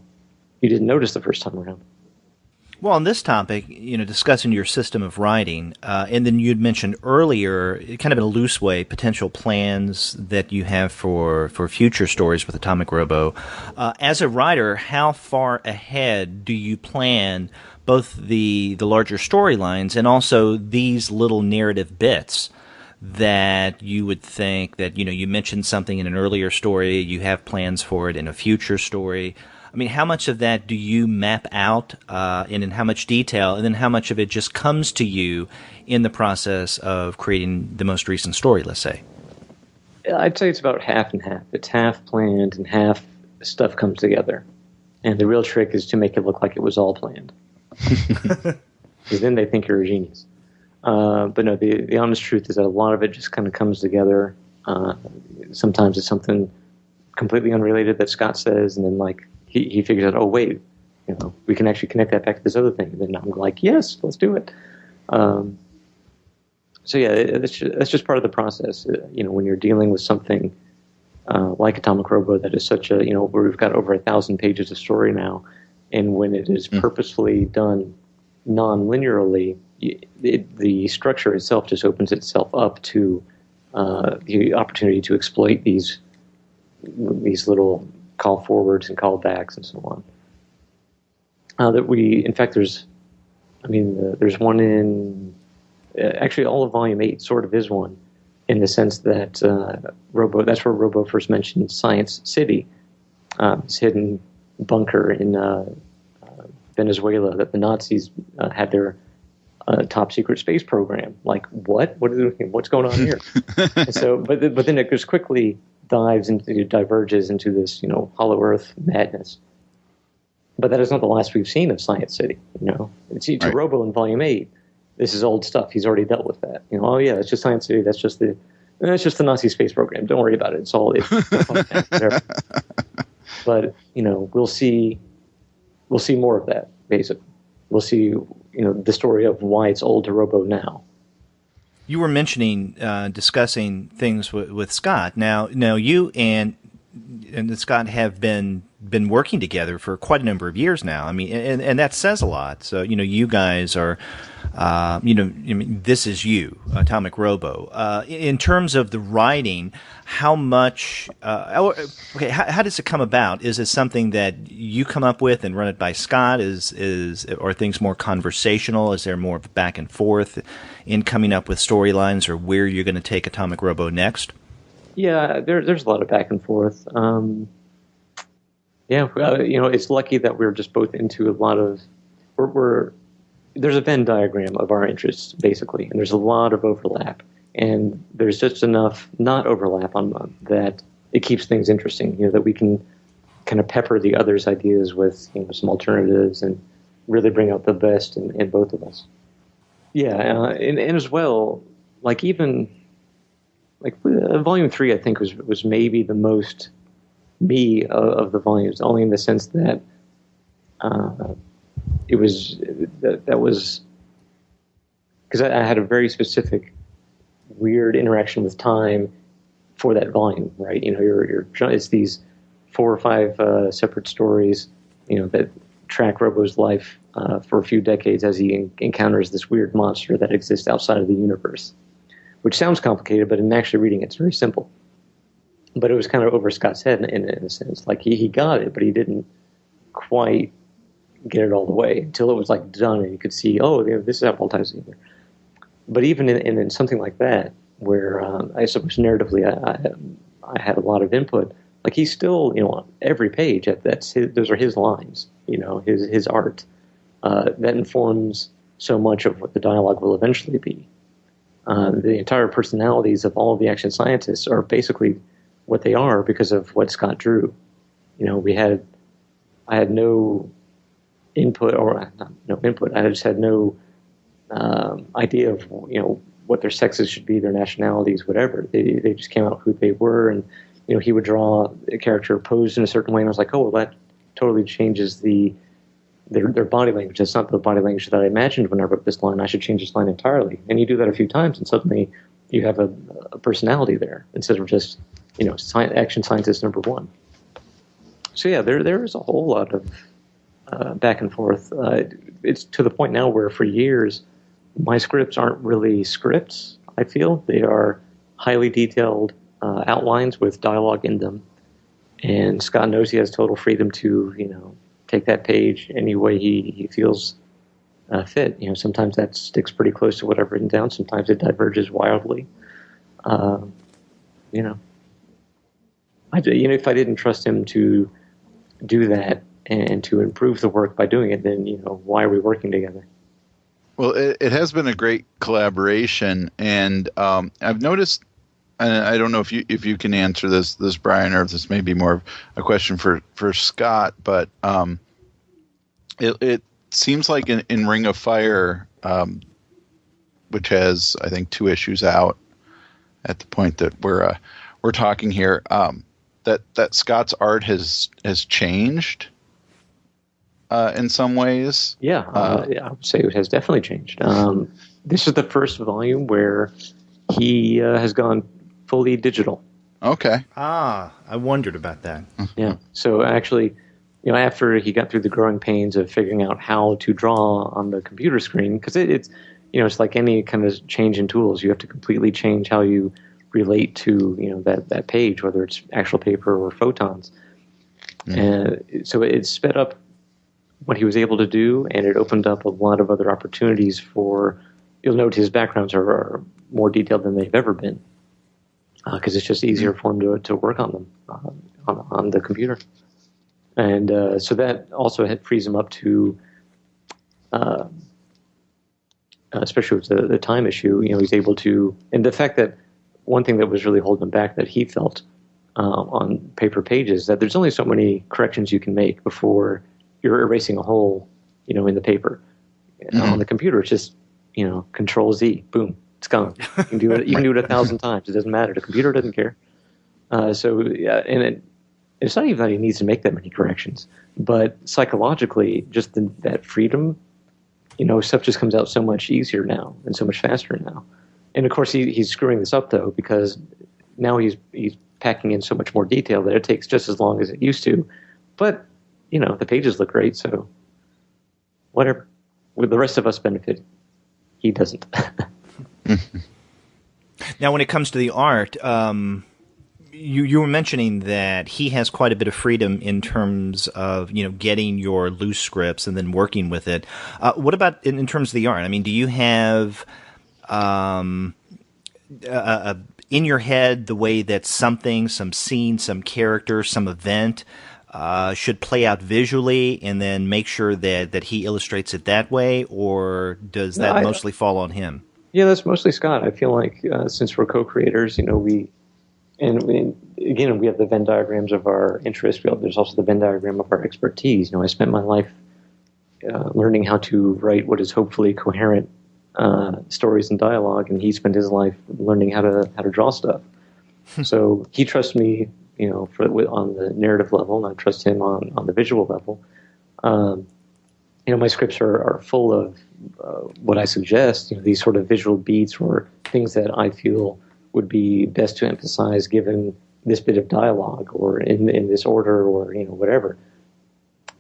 didn't notice the first time around. Well, on this topic, discussing your system of writing, and then you'd mentioned earlier, kind of in a loose way, potential plans that you have for future stories with Atomic Robo. As a writer, how far ahead do you plan both the larger storylines and also these little narrative bits that you would think that, you mentioned something in an earlier story, you have plans for it in a future story? I mean, how much of that do you map out and in how much detail, and then how much of it just comes to you in the process of creating the most recent story, let's say? I'd say it's about half and half. It's half planned and half stuff comes together. And the real trick is to make it look like it was all planned. Because then they think you're a genius. But no, the honest truth is that a lot of it just kind of comes together. Sometimes it's something completely unrelated that Scott says, and then he figures out, oh wait, we can actually connect that back to this other thing. And then I'm like, yes, let's do it. That's just part of the process. When you're dealing with something like Atomic Robo that is such where we've got over 1,000 pages of story now, and when it is purposefully done non-linearly, the structure itself just opens itself up to the opportunity to exploit these little call forwards and call backs and so on. There's one in actually all of Volume 8 sort of is one, in the sense that that's where Robo first mentioned Science City, this hidden bunker in Venezuela that the Nazis had their top secret space program. Like, what? What's going on here? And so, but then it just quickly diverges into this, Hollow Earth madness. But that is not the last we've seen of Science City. To Right. Robo in Volume 8, this is old stuff. He's already dealt with that. Oh yeah, it's just Science City. That's just the Nazi space program. Don't worry about it. It's whatever. But we'll see more of that. Basically, we'll see the story of why it's old to Robo now. You were mentioning discussing things with Scott. Now you and Scott have been working together for quite a number of years now. I mean, and that says a lot. So you guys are, this is you, Atomic Robo. In terms of the writing, how much? How does it come about? Is it something that you come up with and run it by Scott? Are things more conversational? Is there more back and forth in coming up with storylines or where you're going to take Atomic Robo next? Yeah, there's a lot of back and forth. It's lucky that we're just both into a lot of. There's a Venn diagram of our interests, basically, and there's a lot of overlap. And there's just enough not overlap on that it keeps things interesting, that we can kind of pepper the other's ideas with some alternatives and really bring out the best in both of us. Yeah, and as well, like even like volume 3, I think was maybe the most me of the volumes, only in the sense that it was that was because I had a very specific weird interaction with time for that volume, right? You know, it's these 4 or 5 separate stories, you know, that track Robo's life for a few decades as he encounters this weird monster that exists outside of the universe, which sounds complicated, but in actually reading it, it's very simple. But it was kind of over Scott's head in a sense. Like he got it, but he didn't quite get it all the way until it was like done and you could see, oh, this is how all ties together. But even in something like that, where I suppose narratively I had a lot of input, like he's still, you know, on every page, those are his lines, you know, his art. That informs so much of what the dialogue will eventually be. The entire personalities of all of the action scientists are basically what they are because of what Scott drew. You know, I had no input, or not no input, I just had no idea of, you know, what their sexes should be, their nationalities, whatever. They just came out who they were, and, you know, he would draw a character posed in a certain way, and I was like, oh, well, that totally changes their body language. That's not the body language that I imagined when I wrote this line. I should change this line entirely. And you do that a few times, and suddenly you have a personality there instead of just, you know, action scientist number 1. So yeah, there is a whole lot of back and forth. It's to the point now where for years my scripts aren't really scripts. I feel they are highly detailed outlines with dialogue in them, and Scott knows he has total freedom to, you know, take that page any way he feels fit. You know, sometimes that sticks pretty close to what I've written down. Sometimes it diverges wildly. You know, if I didn't trust him to do that and to improve the work by doing it, then, you know, why are we working together? Well, it has been a great collaboration, and I've noticed, and I don't know if you can answer this Brian, or if this may be more of a question for Scott, but it seems like in Ring of Fire, which has, I think, 2 issues out at the point that we're talking here, that Scott's art has changed in some ways. Yeah, I would say it has definitely changed. This is the first volume where he has gone fully digital. Okay. I wondered about that. Yeah. So actually, you know, after he got through the growing pains of figuring out how to draw on the computer screen, because it's, you know, it's like any kind of change in tools. You have to completely change how you relate to, you know, that page, whether it's actual paper or photons. And so it sped up what he was able to do, and it opened up a lot of other opportunities for, you'll note his backgrounds are more detailed than they've ever been, because it's just easier for him to work on them on the computer. And so that also frees him up to, especially with the time issue, you know, he's able to, and the fact that one thing that was really holding him back that he felt on paper pages, that there's only so many corrections you can make before you're erasing a hole, you know, in the paper. On the computer, it's just, you know, Control Z, boom, it's gone. You can do it. You can do it 1,000 times. It doesn't matter. The computer doesn't care. So yeah, and it's not even that he needs to make that many corrections, but psychologically, just that freedom, you know, stuff just comes out so much easier now and so much faster now. And of course, he's screwing this up though, because now he's packing in so much more detail that it takes just as long as it used to. But you know, the pages look great, so whatever. With the rest of us benefit, he doesn't. Now, when it comes to the art, you were mentioning that he has quite a bit of freedom in terms of, you know, getting your loose scripts and then working with it. What about in terms of the art? I mean, do you have in your head the way that something, some scene, some character, some event should play out visually, and then make sure that he illustrates it that way, or does that mostly fall on him? Yeah, that's mostly Scott. I feel like since we're co-creators, you know, we have the Venn diagrams of our interests. There's also the Venn diagram of our expertise. You know, I spent my life learning how to write what is hopefully coherent stories and dialogue, and he spent his life learning how to draw stuff. So he trusts me, on the narrative level, and I trust him on the visual level. My scripts are full of what I suggest, these sort of visual beats or things that I feel would be best to emphasize given this bit of dialogue or in this order or, whatever.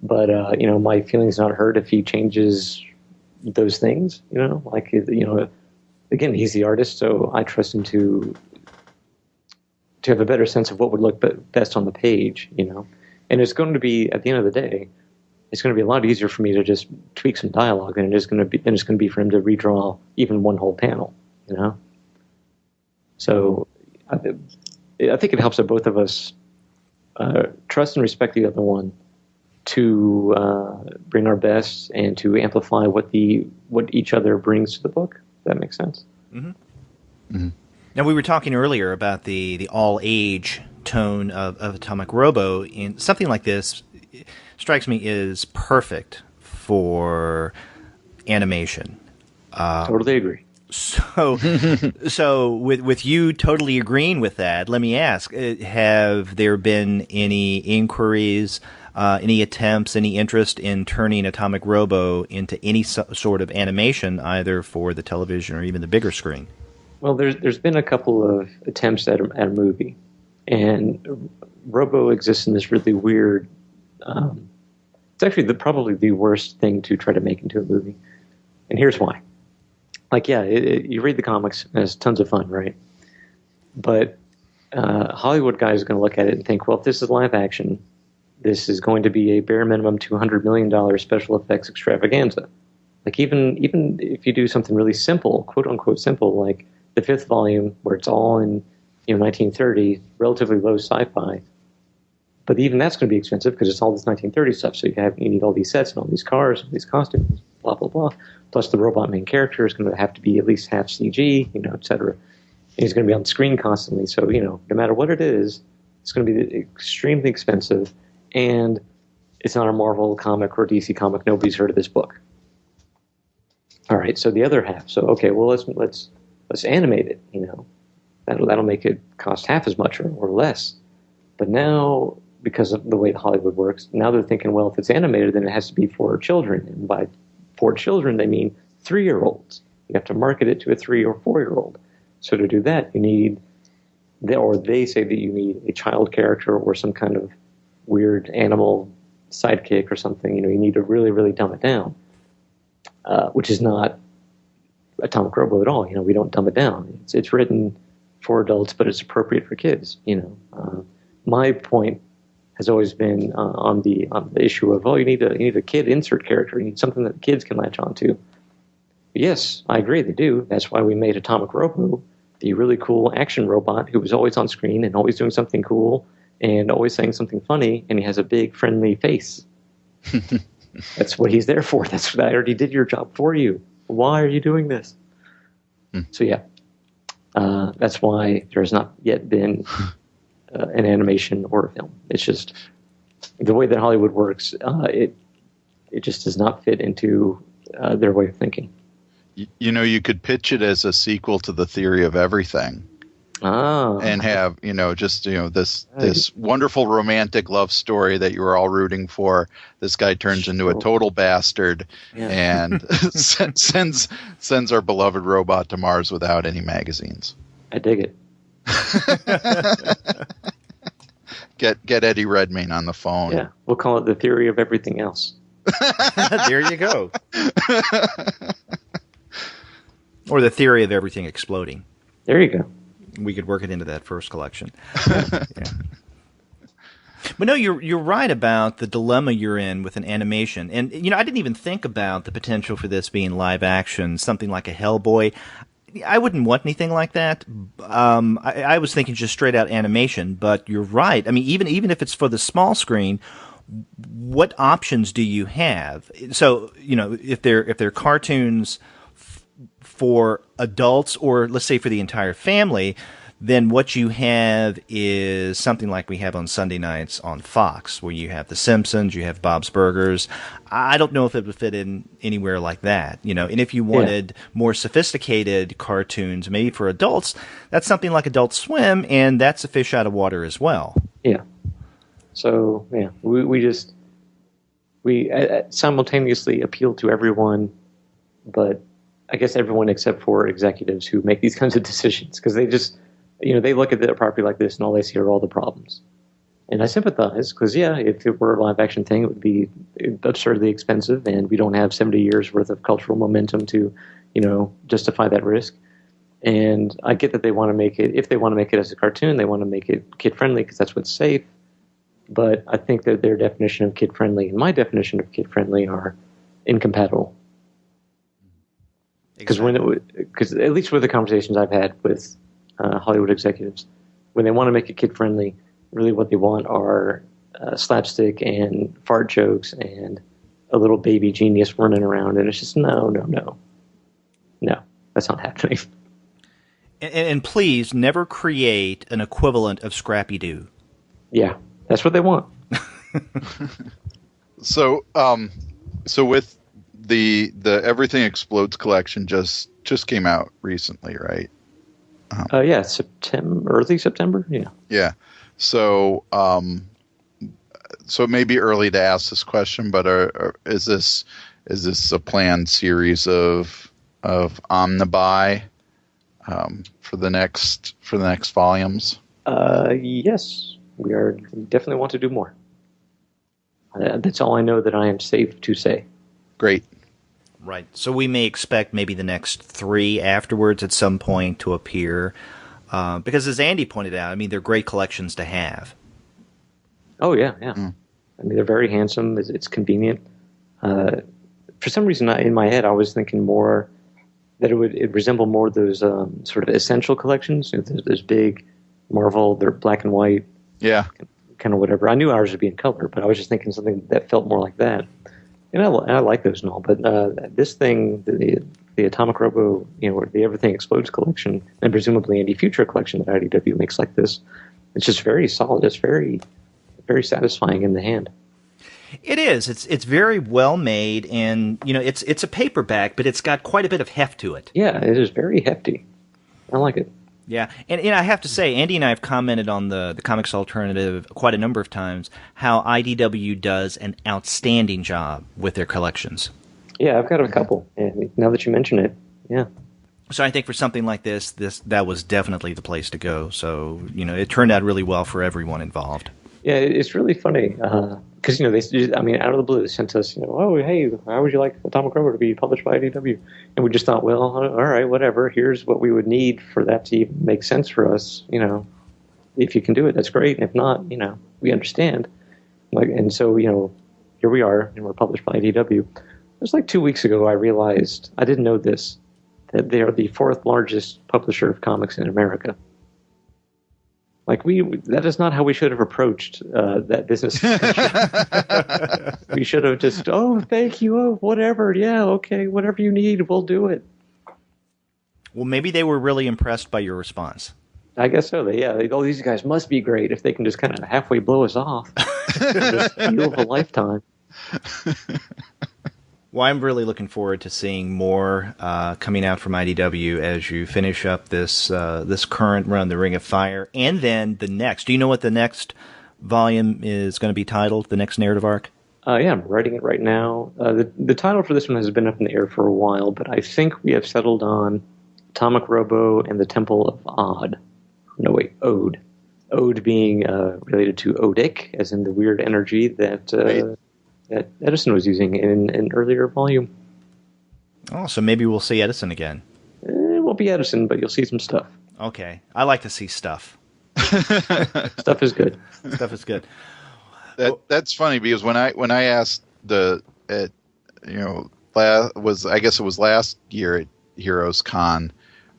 But, my feelings not hurt if he changes those things, again, he's the artist, so I trust him to have a better sense of what would look best on the page, And it's going to be, at the end of the day, it's going to be a lot easier for me to just tweak some dialogue than it's going to be for him to redraw even one whole panel, So I think it helps that both of us trust and respect the other one to bring our best and to amplify what each other brings to the book. If that makes sense. Mm-hmm. Mm-hmm. Now, we were talking earlier about the all-age tone of Atomic Robo. In something like this, strikes me is perfect for animation. Totally agree. So with you totally agreeing with that, let me ask, have there been any inquiries, any attempts, any interest in turning Atomic Robo into any sort of animation, either for the television or even the bigger screen? Well, there's been a couple of attempts at a movie, and Robo exists in this really weird. It's actually probably the worst thing to try to make into a movie, and here's why. You read the comics, and it's tons of fun, right? But Hollywood guys are going to look at it and think, well, if this is live action, this is going to be a bare minimum $200 million special effects extravaganza. Like even if you do something really simple, quote unquote simple, like the 5th volume, where it's all in 1930, relatively low sci-fi. But even that's going to be expensive because it's all this 1930 stuff. So you need all these sets and all these cars and these costumes, blah, blah, blah. Plus the robot main character is going to have to be at least half CG, et cetera. And he's going to be on screen constantly. So, no matter what it is, it's going to be extremely expensive. And it's not a Marvel comic or DC comic. Nobody's heard of this book. All right, so the other half. So, okay, well, let's animate it, That'll make it cost half as much or less. But now, because of the way Hollywood works, now they're thinking, well, if it's animated, then it has to be for children. And by for children, they mean 3-year-olds. You have to market it to a 3 or 4-year-old. So to do that, they say that you need a child character or some kind of weird animal sidekick or something. You need to really, really dumb it down, which is not Atomic Robo at all. We don't dumb it down. It's written for adults, but it's appropriate for kids. My point has always been on the issue of, you need a kid insert character. You need something that kids can latch onto. Yes, I agree, they do. That's why we made Atomic Robo, the really cool action robot who was always on screen and always doing something cool and always saying something funny, and he has a big friendly face. That's what he's there for. I already did your job for you. Why are you doing this? So yeah, that's why there's not yet been an animation or a film. It's just the way that Hollywood works. It just does not fit into their way of thinking. You could pitch it as a sequel to The Theory of Everything. And have, this wonderful romantic love story that you were all rooting for. This guy turns into a total bastard and sends our beloved robot to Mars without any magazines. I dig it. Get Eddie Redmayne on the phone. Yeah, we'll call it The Theory of Everything Else. There you go. Or The Theory of Everything Exploding. There you go. We could work it into that first collection. Yeah. But no, you're right about the dilemma you're in with an animation. And, I didn't even think about the potential for this being live action, something like a Hellboy. I wouldn't want anything like that. I was thinking just straight out animation, but you're right. I mean, even if it's for the small screen, what options do you have? So, if they're cartoons for adults, or let's say for the entire family, then what you have is something like we have on Sunday nights on Fox, where you have The Simpsons, you have Bob's Burgers. I don't know if it would fit in anywhere like that, And if you wanted more sophisticated cartoons, maybe for adults, that's something like Adult Swim, and that's a fish out of water as well. Yeah. So we simultaneously appeal to everyone, but I guess everyone except for executives who make these kinds of decisions, because they just, they look at a property like this and all they see are all the problems. And I sympathize because, if it were a live action thing, it would be absurdly expensive, and we don't have 70 years worth of cultural momentum to, justify that risk. And I get that they want to make it, if they want to make it as a cartoon, they want to make it kid friendly because that's what's safe. But I think that their definition of kid friendly and my definition of kid friendly are incompatible. Because at least with the conversations I've had with Hollywood executives, when they want to make it kid friendly, really what they want are slapstick and fart jokes and a little baby genius running around, and it's just no, that's not happening. And please never create an equivalent of Scrappy Doo. Yeah, that's what they want. So with the Everything Explodes collection just came out recently, right? Early September. Yeah. Yeah. So it may be early to ask this question, but is this a planned series of omnibuy for the next volumes? Yes, we definitely want to do more. That's all I know that I am safe to say. Great. Right. So we may expect maybe the next 3 afterwards at some point to appear. Because as Andy pointed out, they're great collections to have. Oh, yeah. They're very handsome. It's convenient. For some reason, in my head, I was thinking more that it resemble more those sort of essential collections. Those big Marvel, they're black and white. Yeah. Kind of whatever. I knew ours would be in color, but I was just thinking something that felt more like that. And I like those and all, but this thing, the Atomic Robo, the Everything Explodes collection, and presumably any future collection that IDW makes like this, it's just very solid. It's very, very satisfying in the hand. It is. It's very well made, and it's a paperback, but it's got quite a bit of heft to it. Yeah, it is very hefty. I like it. Yeah, and I have to say, Andy and I have commented on the Comics Alternative quite a number of times how IDW does an outstanding job with their collections. Yeah, I've got a couple. And now that you mention it, yeah. So I think for something like this that was definitely the place to go. So it turned out really well for everyone involved. Yeah, it's really funny because they, out of the blue, they sent us, oh hey, how would you like Atomic Robo to be published by IDW? And we just thought, well, all right, whatever. Here's what we would need for that to even make sense for us. If you can do it, that's great. If not, we understand. And so here we are, and we're published by IDW. It was like 2 weeks ago I realized, I didn't know this, that they are the 4th largest publisher of comics in America. That is not how we should have approached that business. We should have just, thank you, whatever, yeah, okay, whatever you need, we'll do it. Well, maybe they were really impressed by your response. I guess so. These guys must be great if they can just kind of halfway blow us off. Just deal of a lifetime. Well, I'm really looking forward to seeing more coming out from IDW as you finish up this current run, The Ring of Fire, and then the next. Do you know what the next volume is going to be titled, the next narrative arc? Yeah, I'm writing it right now. The title for this one has been up in the air for a while, but I think we have settled on Atomic Robo and the Temple of Ode. Ode being related to Odic, as in the weird energy that... that Edison was using in an earlier volume. Oh, so maybe we'll see Edison again. It won't be Edison, but you'll see some stuff. Okay. I like to see stuff. Stuff is good. Stuff is good. That's funny because when I asked I guess it was last year at Heroes Con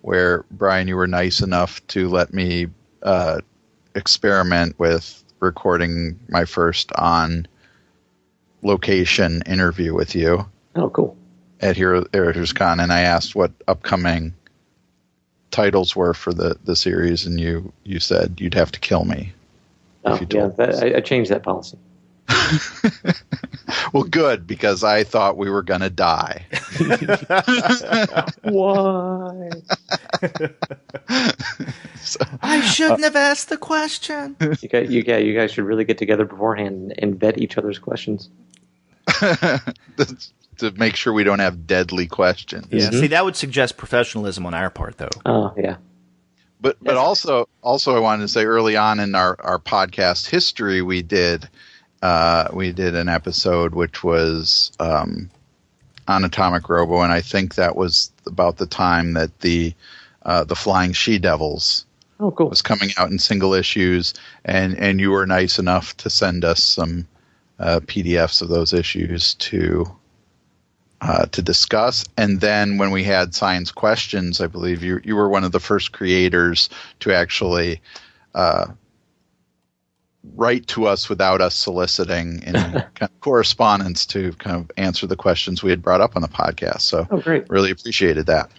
where, Brian, you were nice enough to let me experiment with recording my first on-location interview with you. Oh, cool. At Heroes Con, and I asked what upcoming titles were for the series, and you said you'd have to kill me. Oh, yeah, I changed that policy. Well, good, because I thought we were going to die. Why? I shouldn't have asked the question. You guys should really get together beforehand and vet each other's questions. To make sure we don't have deadly questions. Yeah, see, that would suggest professionalism on our part, though. Oh, yeah. But also I wanted to say early on in our podcast history, we did an episode which was on Atomic Robo, and I think that was about the time that the Flying She-Devils was coming out in single issues, and you were nice enough to send us some PDFs of those issues to discuss. And then when we had science questions, I believe you were one of the first creators to actually write to us without us soliciting in kind of correspondence to kind of answer the questions we had brought up on the podcast. So great. Really appreciated that.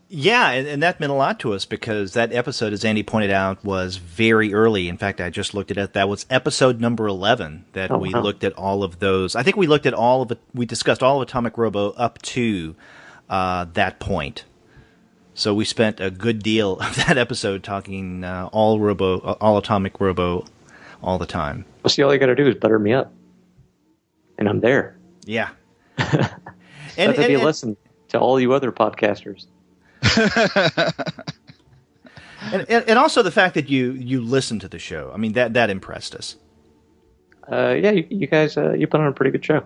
Yeah, and that meant a lot to us because that episode, as Andy pointed out, was very early. In fact, I just looked at it. That was episode number 11 that we looked at all of those. I think we looked at all of it. We discussed all of Atomic Robo up to that point. So we spent a good deal of that episode talking all Atomic Robo all the time. Well, see, all you got to do is butter me up, and I'm there. Yeah. And that'd be a lesson to all you other podcasters. and also the fact that you listen to the show. I mean, that impressed us. Yeah, you guys, you put on a pretty good show.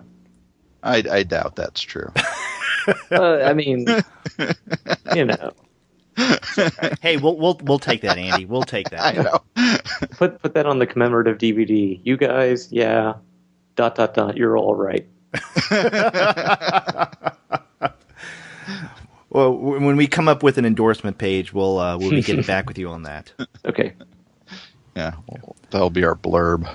I doubt that's true. I mean, you know. Hey, we'll take that, Andy. We'll take that. I know. Put that on the commemorative DVD. You guys, yeah. ... You're all right. Well, when we come up with an endorsement page, we'll be getting back with you on that. Okay. Yeah, that'll be our blurb.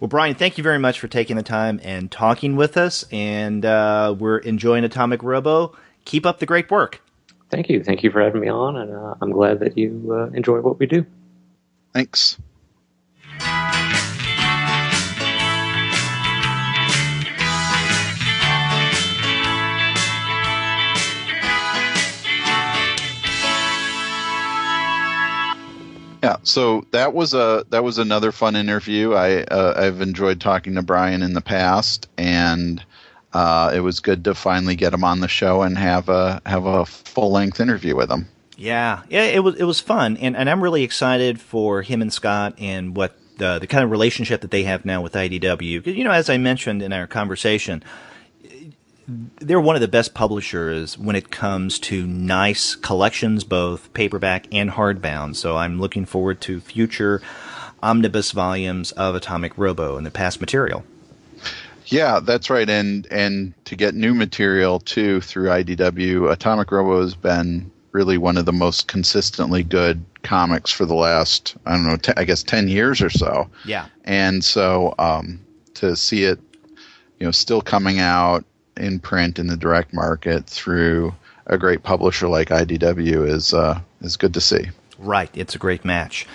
Well, Brian, thank you very much for taking the time and talking with us, and we're enjoying Atomic Robo. Keep up the great work. Thank you. Thank you for having me on, and I'm glad that you enjoy what we do. Thanks. Yeah, so that was another fun interview. I've enjoyed talking to Brian in the past, and it was good to finally get him on the show and have a full length interview with him. Yeah, it was fun, and I'm really excited for him and Scott and what the kind of relationship that they have now with IDW. Because, as I mentioned in our conversation, they're one of the best publishers when it comes to nice collections, both paperback and hardbound. So I'm looking forward to future omnibus volumes of Atomic Robo and the past material. Yeah, that's right. And to get new material, too, through IDW, Atomic Robo has been really one of the most consistently good comics for the last, 10 years or so. Yeah. And so to see it, still coming out in print in the direct market through a great publisher like IDW is good to see. Right. It's a great match.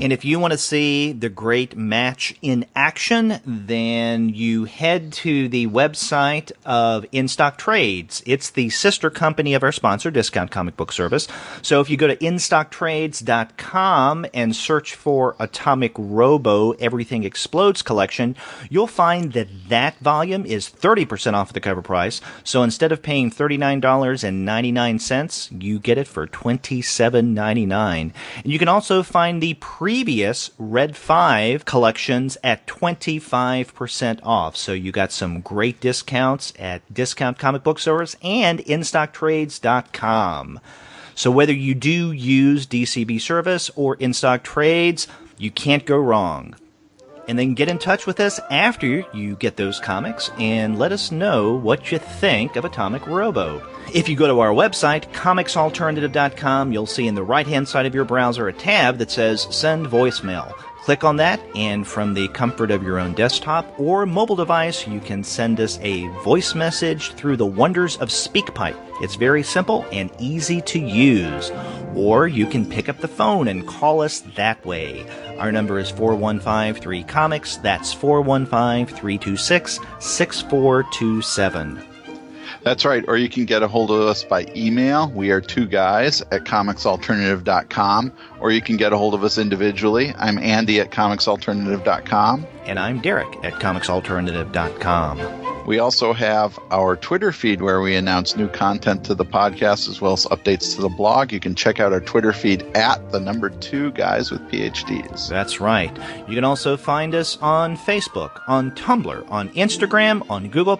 And if you want to see the great match in action, then you head to the website of In Stock Trades. It's the sister company of our sponsor, Discount Comic Book Service. So if you go to InStockTrades.com and search for Atomic Robo Everything Explodes collection, you'll find that volume is 30% off the cover price. So instead of paying $39.99, you get it for $27.99. And you can also find the previous Red 5 collections at 25% off. So you got some great discounts at Discount Comic Book Stores and InStockTrades.com. So whether you do use DCB Service or In Stock Trades, you can't go wrong. And then get in touch with us after you get those comics and let us know what you think of Atomic Robo. If you go to our website, comicsalternative.com, you'll see in the right-hand side of your browser a tab that says Send Voicemail. Click on that, and from the comfort of your own desktop or mobile device, you can send us a voice message through the wonders of SpeakPipe. It's very simple and easy to use. Or you can pick up the phone and call us that way. Our number is 415-3-COMICS. That's 415-326-6427. That's right. Or you can get a hold of us by email. We are 2guys@comicsalternative.com. Or you can get a hold of us individually. I'm Andy at comicsalternative.com. And I'm Derek at comicsalternative.com. We also have our Twitter feed where we announce new content to the podcast as well as updates to the blog. You can check out our Twitter feed at the number 2 guys with PhDs. That's right. You can also find us on Facebook, on Tumblr, on Instagram, on Google+,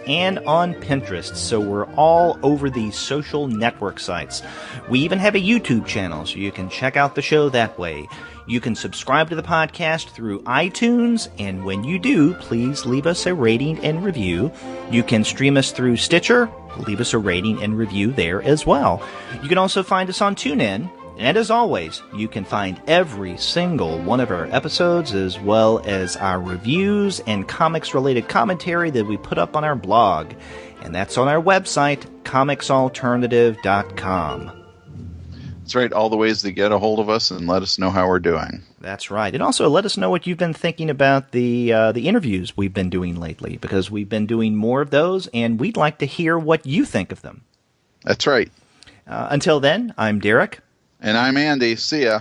and on Pinterest. So we're all over the social network sites. We even have a YouTube channel, so you can check out the show that way. You can subscribe to the podcast through iTunes, and when you do, please leave us a rating and review. You can stream us through Stitcher. Leave us a rating and review there as well. You can also find us on TuneIn, and as always, you can find every single one of our episodes as well as our reviews and comics-related commentary that we put up on our blog, and that's on our website, comicsalternative.com. That's right, all the ways to get a hold of us and let us know how we're doing. That's right. And also let us know what you've been thinking about the interviews we've been doing lately, because we've been doing more of those, and we'd like to hear what you think of them. That's right. Until then, I'm Derek. And I'm Andy. See ya.